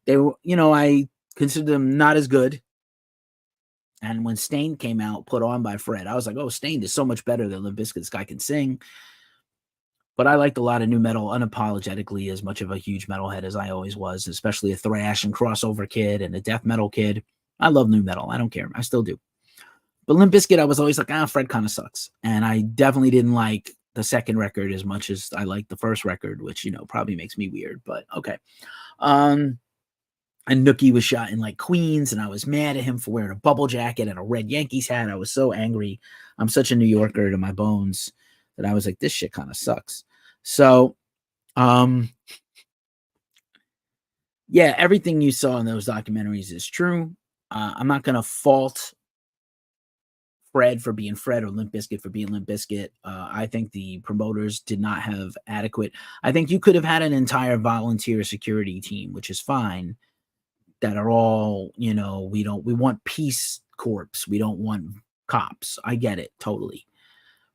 they were, I considered them not as good. And when Stained came out, put on by Fred, I was like, oh, Stained is so much better than Limp Bizkit. This guy can sing. But I liked a lot of new metal unapologetically, as much of a huge metalhead as I always was, especially a thrash and crossover kid and a death metal kid. I love new metal. I don't care. I still do. But Limp Bizkit, I was always like, Fred kind of sucks. And I definitely didn't like the second record as much as I liked the first record, which, probably makes me weird. But okay. And Nookie was shot in like Queens, and I was mad at him for wearing a bubble jacket and a red Yankees hat. I was so angry. I'm such a New Yorker to my bones that I was like, this shit kind of sucks. So, yeah, everything you saw in those documentaries is true. I'm not going to fault Fred for being Fred or Limp Bizkit for being Limp Bizkit. I think the promoters did not have adequate. I think you could have had an entire volunteer security team, which is fine, that are all, we want Peace Corps. We don't want cops. I get it totally.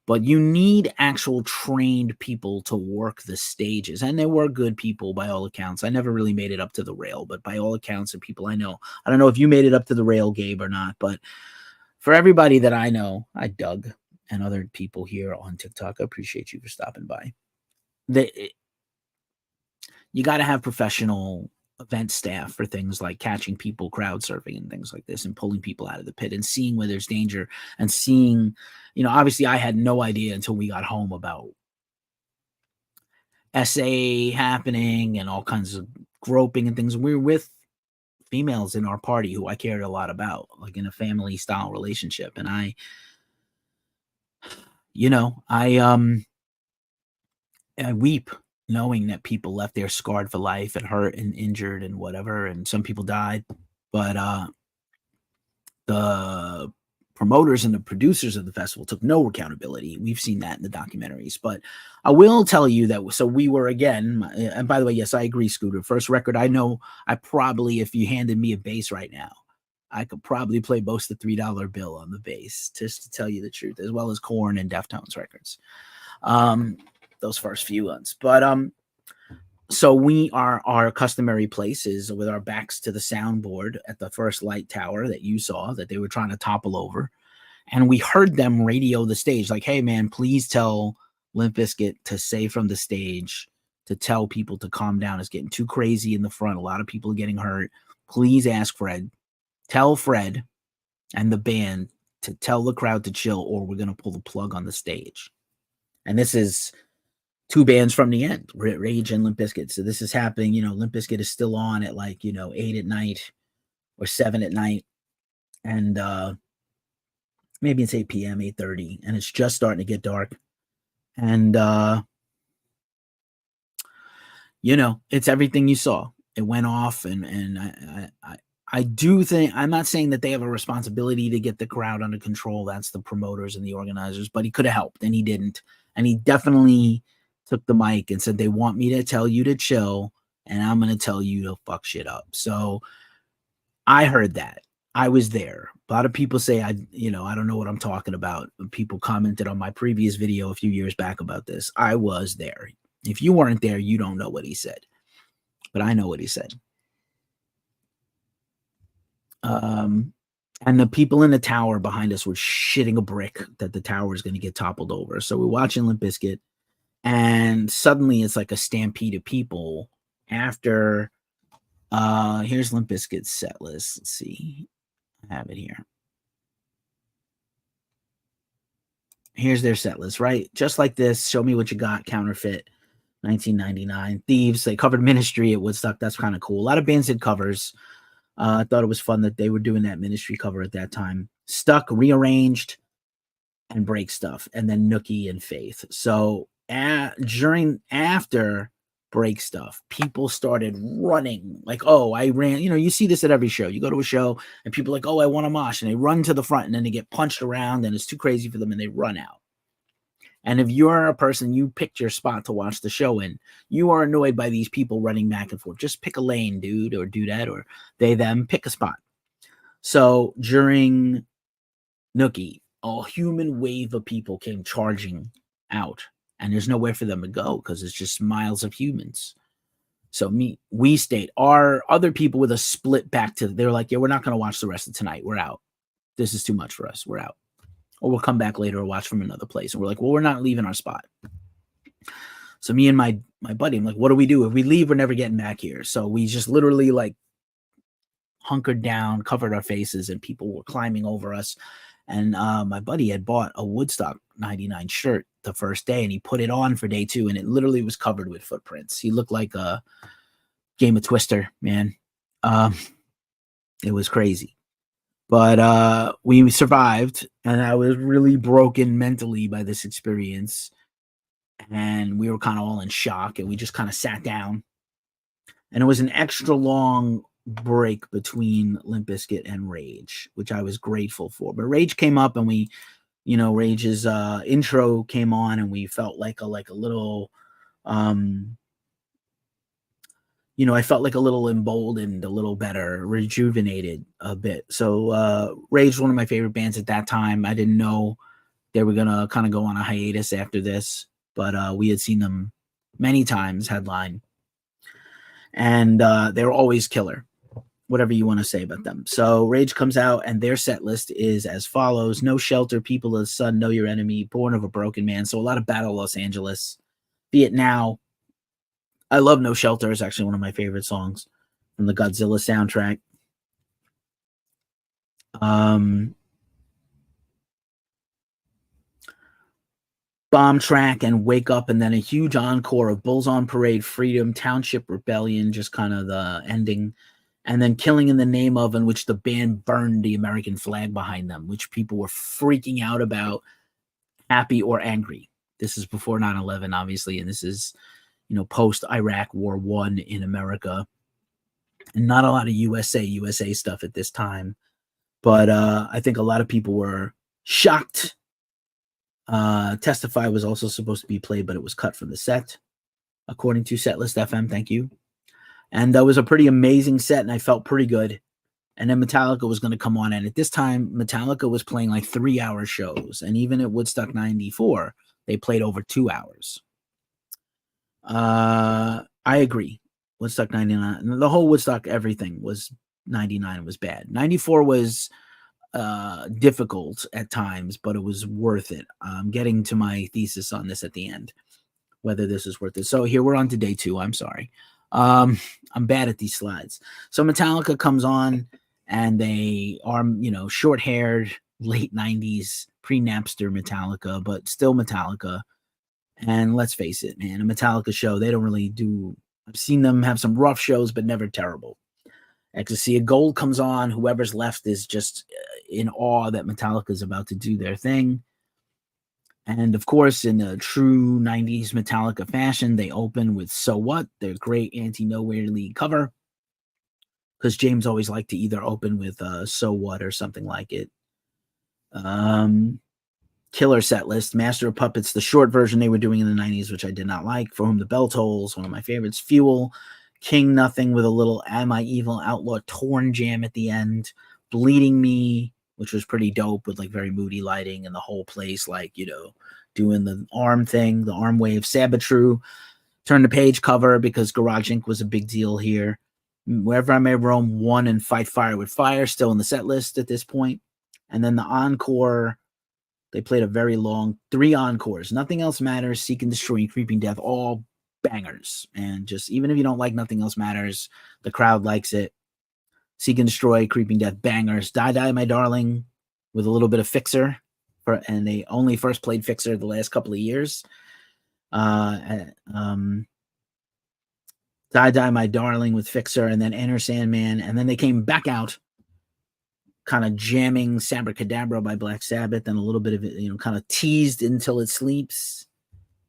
But you need actual trained people to work the stages. And there were good people by all accounts. I never really made it up to the rail, but by all accounts of people I know, I don't know if you made it up to the rail, Gabe, or not, but for everybody that I know, Doug and other people here on TikTok, I appreciate you for stopping by. You got to have professional event staff for things like catching people crowd surfing and things like this, and pulling people out of the pit and seeing where there's danger, and seeing, obviously I had no idea until we got home about SA happening and all kinds of groping and things. We were with females in our party who I cared a lot about, like in a family style relationship. And I weep knowing that people left there scarred for life and hurt and injured and whatever. And some people died, but the promoters and the producers of the festival took no accountability. We've seen that in the documentaries, but I will tell you that. So we were, again, and by the way, yes, I agree, Scooter. First record, I know I probably, if you handed me a bass right now, I could probably play most of the $3 bill on the bass, just to tell you the truth, as well as Korn and Deftones records. Those first few ones. But so we are, our customary places with our backs to the soundboard at the first light tower that you saw that they were trying to topple over. And we heard them radio the stage like, hey, man, please tell Limp Bizkit to say from the stage to tell people to calm down. It's getting too crazy in the front. A lot of people are getting hurt. Please ask Fred. Tell Fred and the band to tell the crowd to chill, or we're going to pull the plug on the stage. And this is two bands from the end, Rage and Limp Bizkit. So this is happening, Limp Bizkit is still on at like, 8 at night or 7 at night. And maybe it's 8 p.m., 8:30, and it's just starting to get dark. And, it's everything you saw. It went off, and I do think, I'm not saying that they have a responsibility to get the crowd under control. That's the promoters and the organizers, but he could have helped, and he didn't. And he definitely took the mic and said, they want me to tell you to chill, and I'm going to tell you to fuck shit up. So I heard that. I was there. A lot of people say, I don't know what I'm talking about. People commented on my previous video a few years back about this. I was there. If you weren't there, you don't know what he said. But I know what he said. And the people in the tower behind us were shitting a brick that the tower is going to get toppled over. So we're watching Limp Bizkit, and suddenly it's like a stampede of people after. Here's Limp Bizkit's set list. Let's see. I have it here. Here's their set list, right? Just like this. Show Me What You Got, Counterfeit, 1999. Thieves, they covered Ministry at Woodstock. That's kind of cool. A lot of bands did covers. I thought it was fun that they were doing that Ministry cover at that time. Stuck, Rearranged, and Break Stuff, and then Nookie and Faith. So after Break Stuff, people started running like, oh, I ran. You see this at every show. You go to a show and people are like, oh, I want a mosh, and they run to the front, and then they get punched around and it's too crazy for them and they run out. And if you're a person, you picked your spot to watch the show in, you are annoyed by these people running back and forth. Just pick a lane, dude, or do that, or they, them, pick a spot. So during Nookie, a human wave of people came charging out, and there's nowhere for them to go because it's just miles of humans. So we stayed. Our other people with a split back to, they were like, yeah, we're not going to watch the rest of tonight. We're out. This is too much for us. We're out. Or we'll come back later or watch from another place. And we're like, well, we're not leaving our spot. So me and my buddy, I'm like, what do we do? If we leave, we're never getting back here. So we just literally like hunkered down, covered our faces, and people were climbing over us. And my buddy had bought a Woodstock 99 shirt the first day, and he put it on for day 2, and it literally was covered with footprints. He looked like a game of Twister, man. It was crazy. But we survived, and I was really broken mentally by this experience. And we were kind of all in shock, and we just kind of sat down. And it was an extra long break between Limp Bizkit and Rage, which I was grateful for. But Rage came up, and we, Rage's intro came on, and we felt like a little, I felt like a little emboldened, a little better, rejuvenated a bit. So Rage was one of my favorite bands at that time. I didn't know they were going to kind of go on a hiatus after this, but we had seen them many times headline. And they were always killer, whatever you want to say about them. So Rage comes out, and their set list is as follows: No Shelter, People of the Sun, Know Your Enemy, Born of a Broken Man. So a lot of Battle Los Angeles, Be It Now. I love No Shelter. It's actually one of my favorite songs. from the Godzilla soundtrack. Bomb Track and Wake Up, and then a huge encore of Bulls on Parade, Freedom, Township Rebellion, just kind of the ending, and then Killing in the Name of, in which the band burned the American flag behind them, which people were freaking out about, happy or angry. This is before 9/11, obviously, and this is, post Iraq War I in America, and not a lot of USA stuff at this time, but I think a lot of people were shocked. Testify was also supposed to be played, but it was cut from the set, according to Setlist FM. Thank you. And that was a pretty amazing set, and I felt pretty good. And then Metallica was going to come on, and at this time, Metallica was playing like 3-hour shows, and even at Woodstock 94, they played over 2 hours. I agree. Woodstock 99, the whole Woodstock everything was 99 was bad. 94 was difficult at times, but it was worth it. I'm getting to my thesis on this at the end, whether this is worth it. So here we're on to day 2. I'm sorry. I'm bad at these slides. So Metallica comes on, and they are, short-haired, late 90s, pre-Napster Metallica, but still Metallica. And let's face it, man, a Metallica show, they don't really do. I've seen them have some rough shows, but never terrible. Ecstasy of Gold comes on. Whoever's left is just in awe that Metallica is about to do their thing. And of course, in a true 90s Metallica fashion, they open with So What, their great Anti-Nowhere League cover, because James always liked to either open with So What or something like it. Killer set list, Master of Puppets, the short version they were doing in the 90s, which I did not like. For Whom the Bell Tolls, one of my favorites. Fuel, King Nothing with a little Am I Evil Outlaw torn jam at the end. Bleeding Me, which was pretty dope, with like very moody lighting and the whole place, like, doing the arm thing, the arm wave. Sabatru, Turn the Page cover, because Garage Inc. was a big deal here. Wherever I May Roam 1 and Fight Fire with Fire, still in the set list at this point. And then the encore, they played a very long 3 encores. Nothing Else Matters, Seek and Destroy, and Creeping Death, all bangers. And just, even if you don't like Nothing Else Matters, the crowd likes it. Seek and Destroy, Creeping Death, bangers. Die Die My Darling, with a little bit of Fixer, and they only first played Fixer the last couple of years. Die Die My Darling with Fixer, and then Enter Sandman, and then they came back out kind of jamming Sabracadabra by Black Sabbath, and a little bit of it, kind of teased Until It Sleeps,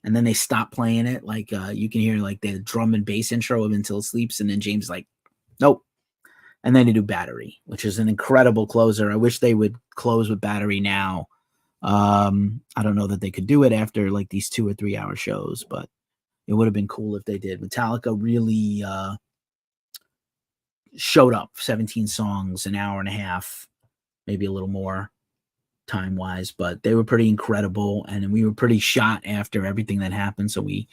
and then they stopped playing it. Like you can hear like the drum and bass intro of Until It Sleeps, and then James is like, nope. And then they do Battery, which is an incredible closer. I wish they would close with Battery now. I don't know that they could do it after like these 2 or 3 hour shows, but it would have been cool if they did. Metallica really showed up. 17 songs, an hour and a half, maybe a little more time-wise, but they were pretty incredible, and we were pretty shot after everything that happened, so we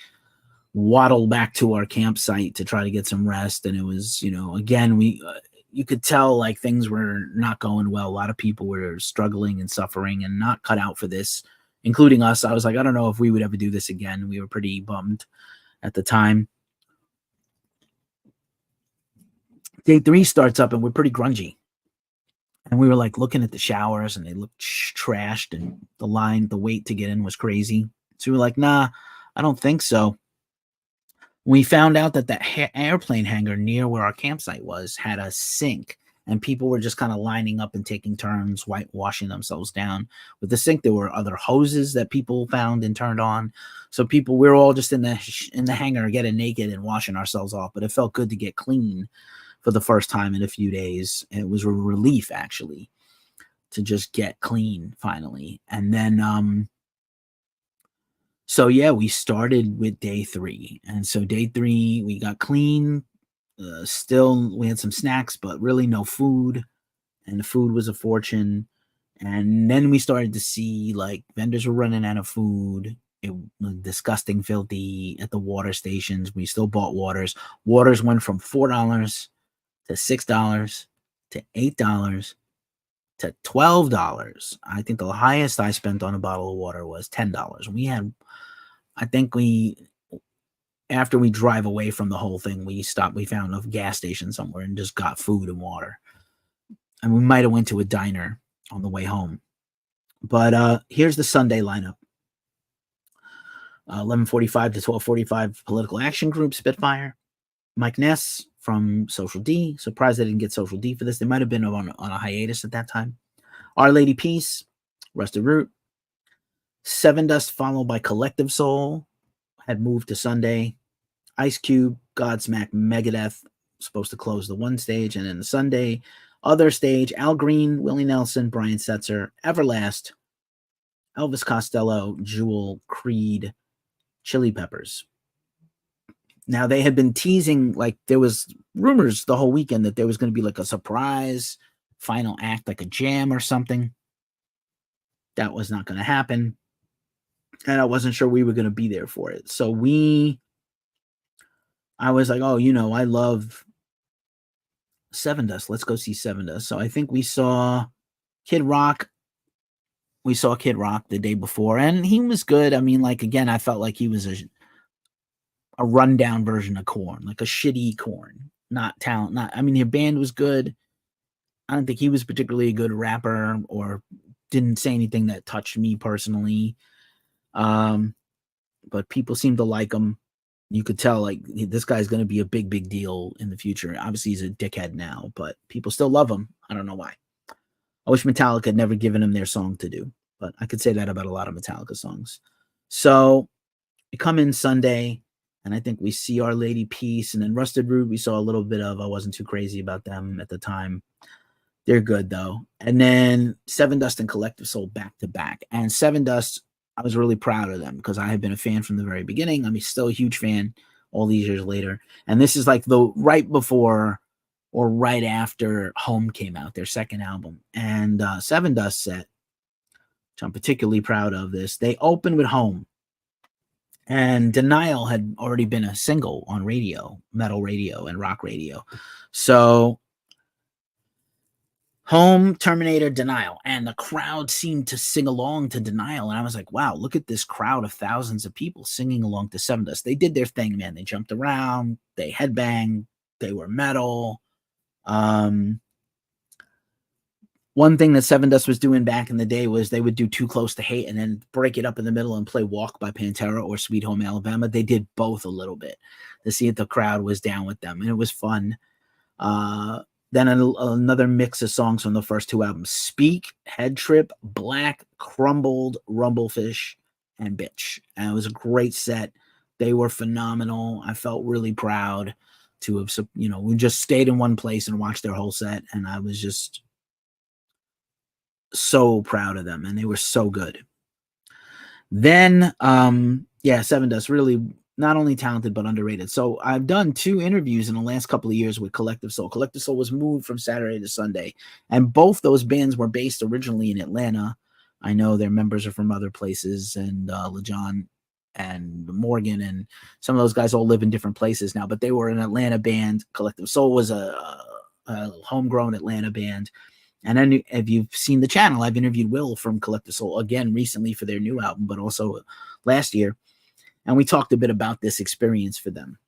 waddled back to our campsite to try to get some rest, and it was, again, you could tell like things were not going well. A lot of people were struggling and suffering and not cut out for this, including us. I was like, I don't know if we would ever do this again. We were pretty bummed at the time. Day 3 starts up, and we're pretty grungy. And we were like looking at the showers, and they looked trashed, and the wait to get in was crazy. So we were like, nah, I don't think so. We found out that the airplane hangar near where our campsite was had a sink, and people were just kind of lining up and taking turns whitewashing themselves down with the sink. There were other hoses that people found and turned on. So we were all just in the hangar getting naked and washing ourselves off, but it felt good to get clean for the first time in a few days. And it was a relief, actually, to just get clean finally. And then, so yeah, we started with day 3. And so day 3, we got clean. Still, we had some snacks, but really no food. And the food was a fortune. And then we started to see like vendors were running out of food. It was disgusting, filthy at the water stations. We still bought waters. Waters went from $4 to $6 to $8 to $12. I think the highest I spent on a bottle of water was $10. I think we after we drive away from the whole thing, we found a gas station somewhere and just got food and water. And we might have went to a diner on the way home. But here's the Sunday lineup. 11:45 to 12:45, Political Action Group, Spitfire. Mike Ness from Social D. Surprised they didn't get Social D for this. They might have been on a hiatus at that time. Our Lady Peace, Rusted Root. Sevendust, followed by Collective Soul, had moved to Sunday. Ice Cube, Godsmack, Megadeth, supposed to close the one stage, and then the Sunday other stage, Al Green, Willie Nelson, Brian Setzer, Everlast, Elvis Costello, Jewel, Creed, Chili Peppers. Now, they had been teasing, like, there was rumors the whole weekend that there was going to be like a surprise final act, like a jam or something. That was not going to happen. And I wasn't sure we were going to be there for it. So I was like, oh, I love Sevendust. Let's go see Sevendust. So I think we saw Kid Rock. We saw Kid Rock the day before, and he was good. I mean, like, again, I felt like he was a rundown version of Korn, like a shitty Korn, not talent. I mean, their band was good. I don't think he was particularly a good rapper or didn't say anything that touched me personally. But people seemed to like him. You could tell, like, this guy's going to be a big, big deal in the future. Obviously, he's a dickhead now, but people still love him. I don't know why. I wish Metallica had never given him their song to do, but I could say that about a lot of Metallica songs. So we come in Sunday, and I think we see Our Lady Peace, and then Rusted Root we saw a little bit of. I wasn't too crazy about them at the time. They're good, though. And then Sevendust and Collective Soul back to back. And Sevendust, I was really proud of them because I had been a fan from the very beginning. I'm still a huge fan all these years later. And this is like the right before or right after Home came out, their second album. And Sevendust set, which I'm particularly proud of this, they opened with Home. And Denial had already been a single on radio, metal radio and rock radio. So Home, Terminator, Denial, and the crowd seemed to sing along to Denial, and I was like, wow, look at this crowd of thousands of people singing along to Sevendust. They did their thing, man. They jumped around, they headbanged, they were metal. One thing that Sevendust was doing back in the day was they would do Too Close to Hate and then break it up in the middle and play Walk by Pantera or Sweet Home Alabama. They did both a little bit to see if the crowd was down with them, and it was fun. Then another mix of songs from the first two albums: Speak, Head Trip, Black, Crumbled, Rumblefish, and Bitch. And it was a great set. They were phenomenal. I felt really proud to have, we just stayed in one place and watched their whole set. And I was just so proud of them. And they were so good. Then, Sevendust, really not only talented, but underrated. So I've done 2 interviews in the last couple of years with Collective Soul. Collective Soul was moved from Saturday to Sunday. And both those bands were based originally in Atlanta. I know their members are from other places, and LeJohn and Morgan and some of those guys all live in different places now, but they were an Atlanta band. Collective Soul was a homegrown Atlanta band. And then if you've seen the channel, I've interviewed Will from Collective Soul again recently for their new album, but also last year. And we talked a bit about this experience for them.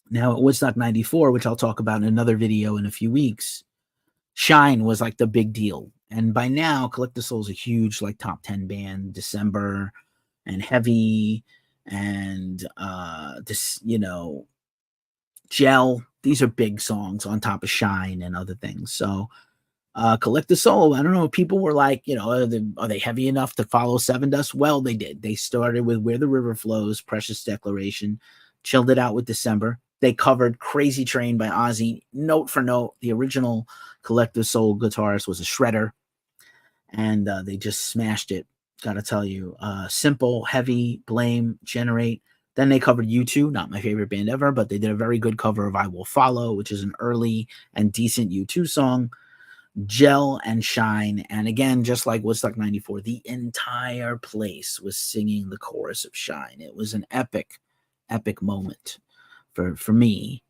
Now, at Woodstock 94, which I'll talk about in another video in a few weeks, Shine was like the big deal. And by now, Collective Soul is a huge, like, top 10 band. December and Heavy and Gel. These are big songs on top of Shine and other things. So Collective Soul, I don't know, people were like, are they heavy enough to follow Sevendust? Well, they did. They started with Where the River Flows, Precious Declaration, chilled it out with December. They covered Crazy Train by Ozzy, note for note. The original Collective Soul guitarist was a shredder, and they just smashed it, gotta tell you. Simple, Heavy, Blame, Generate. Then they covered U2, not my favorite band ever, but they did a very good cover of I Will Follow, which is an early and decent U2 song. Gel and Shine. And again, just like Woodstock 94, the entire place was singing the chorus of Shine. It was an epic moment for me.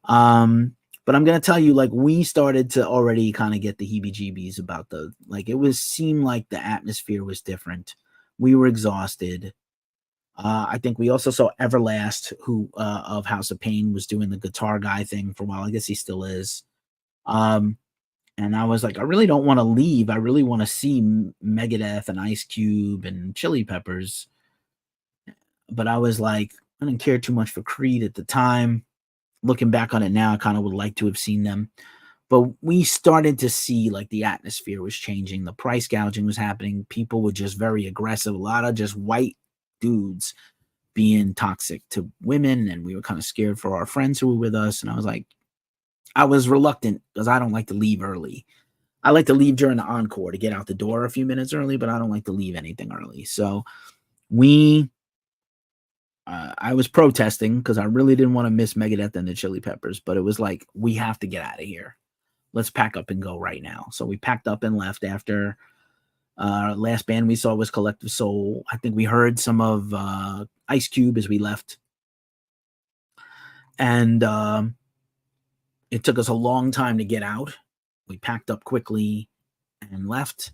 But I'm going to tell you, like, we started to already kind of get the heebie-jeebies about seemed like the atmosphere was different. We were exhausted. I think we also saw Everlast, who of House of Pain was doing the guitar guy thing for a while. I guess he still is. And I was like, I really don't want to leave. I really want to see Megadeth and Ice Cube and Chili Peppers. But I was like, I didn't care too much for Creed at the time. Looking back on it now, I kind of would like to have seen them. But we started to see like the atmosphere was changing. The price gouging was happening. People were just very aggressive. A lot of just white dudes being toxic to women. And we were kind of scared for our friends who were with us. And I was like, I was reluctant because I don't like to leave early. I like to leave during the encore to get out the door a few minutes early, but I don't like to leave anything early. So I was protesting because I really didn't want to miss Megadeth and the Chili Peppers, but it was like, we have to get out of here. Let's pack up and go right now. So we packed up and left after last band we saw was Collective Soul. I think we heard some of Ice Cube as we left. And it took us a long time to get out. We packed up quickly and left.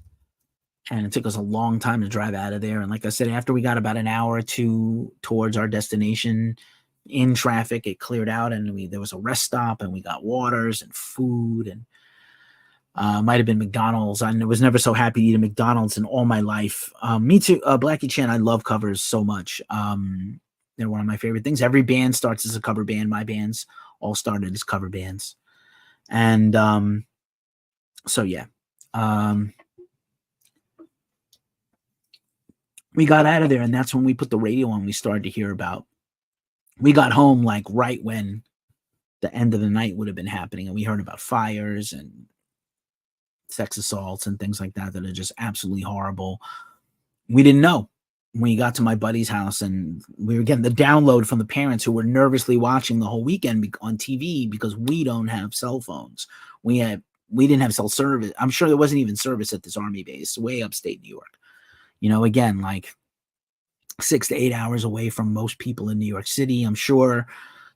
And it took us a long time to drive out of there. And like I said, after we got about an hour or two towards our destination in traffic, it cleared out and there was a rest stop and we got waters and food and might have been McDonald's. I was never so happy to eat a McDonald's in all my life. Me too. Blackie Chan, I love covers so much. They're one of my favorite things. Every band starts as a cover band. My bands all started as cover bands. And so, yeah. We got out of there, and that's when we put the radio on. We started to hear about. We got home like right when the end of the night would have been happening, and we heard about fires and sex assaults and things like that are just absolutely horrible. We didn't know. We got to my buddy's house, and we were getting the download from the parents who were nervously watching the whole weekend on TV because we don't have cell phones. We didn't have cell service. I'm sure there wasn't even service at this Army base way upstate New York. Again, like 6 to 8 hours away from most people in New York City. I'm sure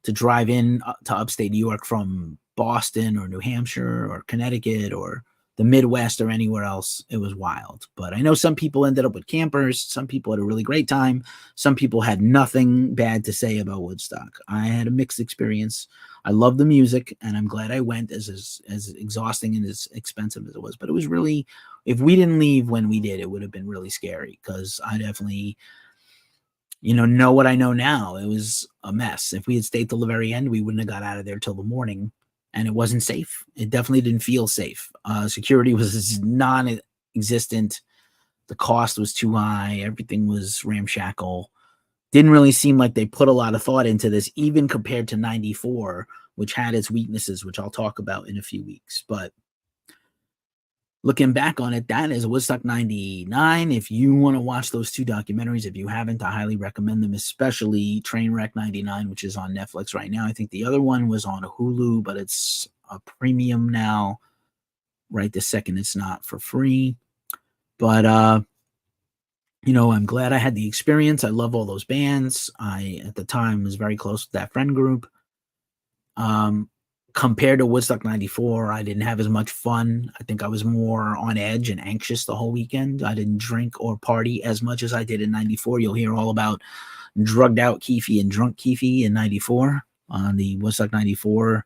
to drive in to upstate New York from Boston or New Hampshire or Connecticut or the Midwest or anywhere else, it was wild. But I know some people ended up with campers. Some people had a really great time. Some people had nothing bad to say about Woodstock. I had a mixed experience. I love the music, and I'm glad I went, as exhausting and as expensive as it was. But it was really, if we didn't leave when we did, it would have been really scary because I definitely, know what I know now. It was a mess. If we had stayed till the very end, we wouldn't have got out of there till the morning, and it wasn't safe. It definitely didn't feel safe. Security was non-existent. The cost was too high. Everything was ramshackle. Didn't really seem like they put a lot of thought into this, even compared to 94, which had its weaknesses, which I'll talk about in a few weeks. But looking back on it, that is Woodstock 99. If you want to watch those two documentaries, if you haven't, I highly recommend them, especially Trainwreck 99, which is on Netflix right now. I think the other one was on Hulu, but it's a premium now. Right this second, it's not for free. But, I'm glad I had the experience. I love all those bands. I, at the time, was very close with that friend group. Compared to Woodstock 94, I didn't have as much fun. I think I was more on edge and anxious the whole weekend. I didn't drink or party as much as I did in 94. You'll hear all about drugged out Keefy and drunk Keefy in 94 on the Woodstock 94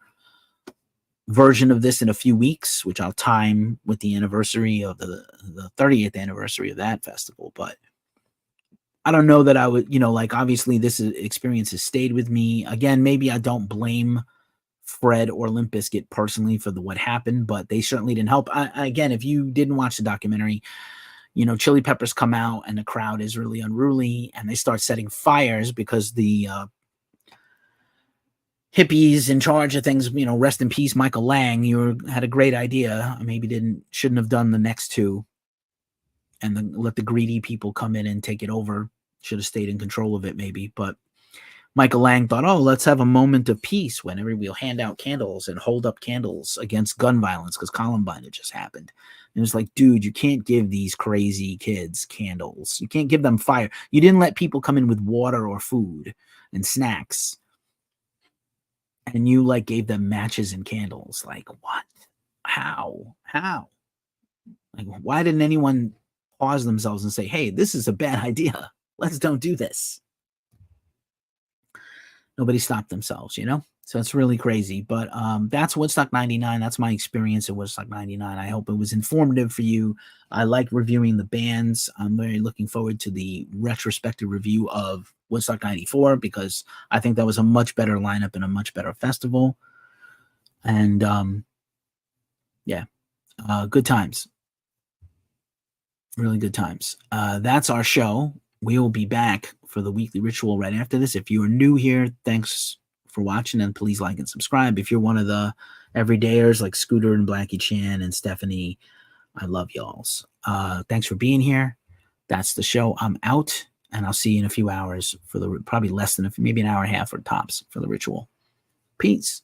version of this in a few weeks, which I'll time with the anniversary of the 30th anniversary of that festival. But I don't know that I would, obviously this experience has stayed with me. Again, maybe I don't blame Fred or Limp Bizkit personally for what happened, but they certainly didn't help. Again, if you didn't watch the documentary, Chili Peppers come out and the crowd is really unruly and they start setting fires because the hippies in charge of things, rest in peace, Michael Lang, you had a great idea. Maybe shouldn't have done the next two and let the greedy people come in and take it over. Should have stayed in control of it maybe, but Michael Lang thought, let's have a moment of peace when we'll hand out candles and hold up candles against gun violence because Columbine had just happened. And it was like, dude, you can't give these crazy kids candles. You can't give them fire. You didn't let people come in with water or food and snacks. And you gave them matches and candles. Like, what? How? Like, why didn't anyone pause themselves and say, hey, this is a bad idea. Let's don't do this. nobody stopped themselves, you know? So it's really crazy. But that's Woodstock 99. That's my experience at Woodstock 99. I hope it was informative for you. I like reviewing the bands. I'm very looking forward to the retrospective review of Woodstock 94 because I think that was a much better lineup and a much better festival. And yeah, good times. Really good times. That's our show. We will be back for the weekly ritual right after this. If you are new here, thanks for watching, and please like and subscribe. If you're one of the everydayers like Scooter and Blackie Chan and Stephanie, I love y'alls. Thanks for being here. That's the show. I'm out, and I'll see you in a few hours for the probably less than maybe an hour and a half or tops for the ritual. Peace.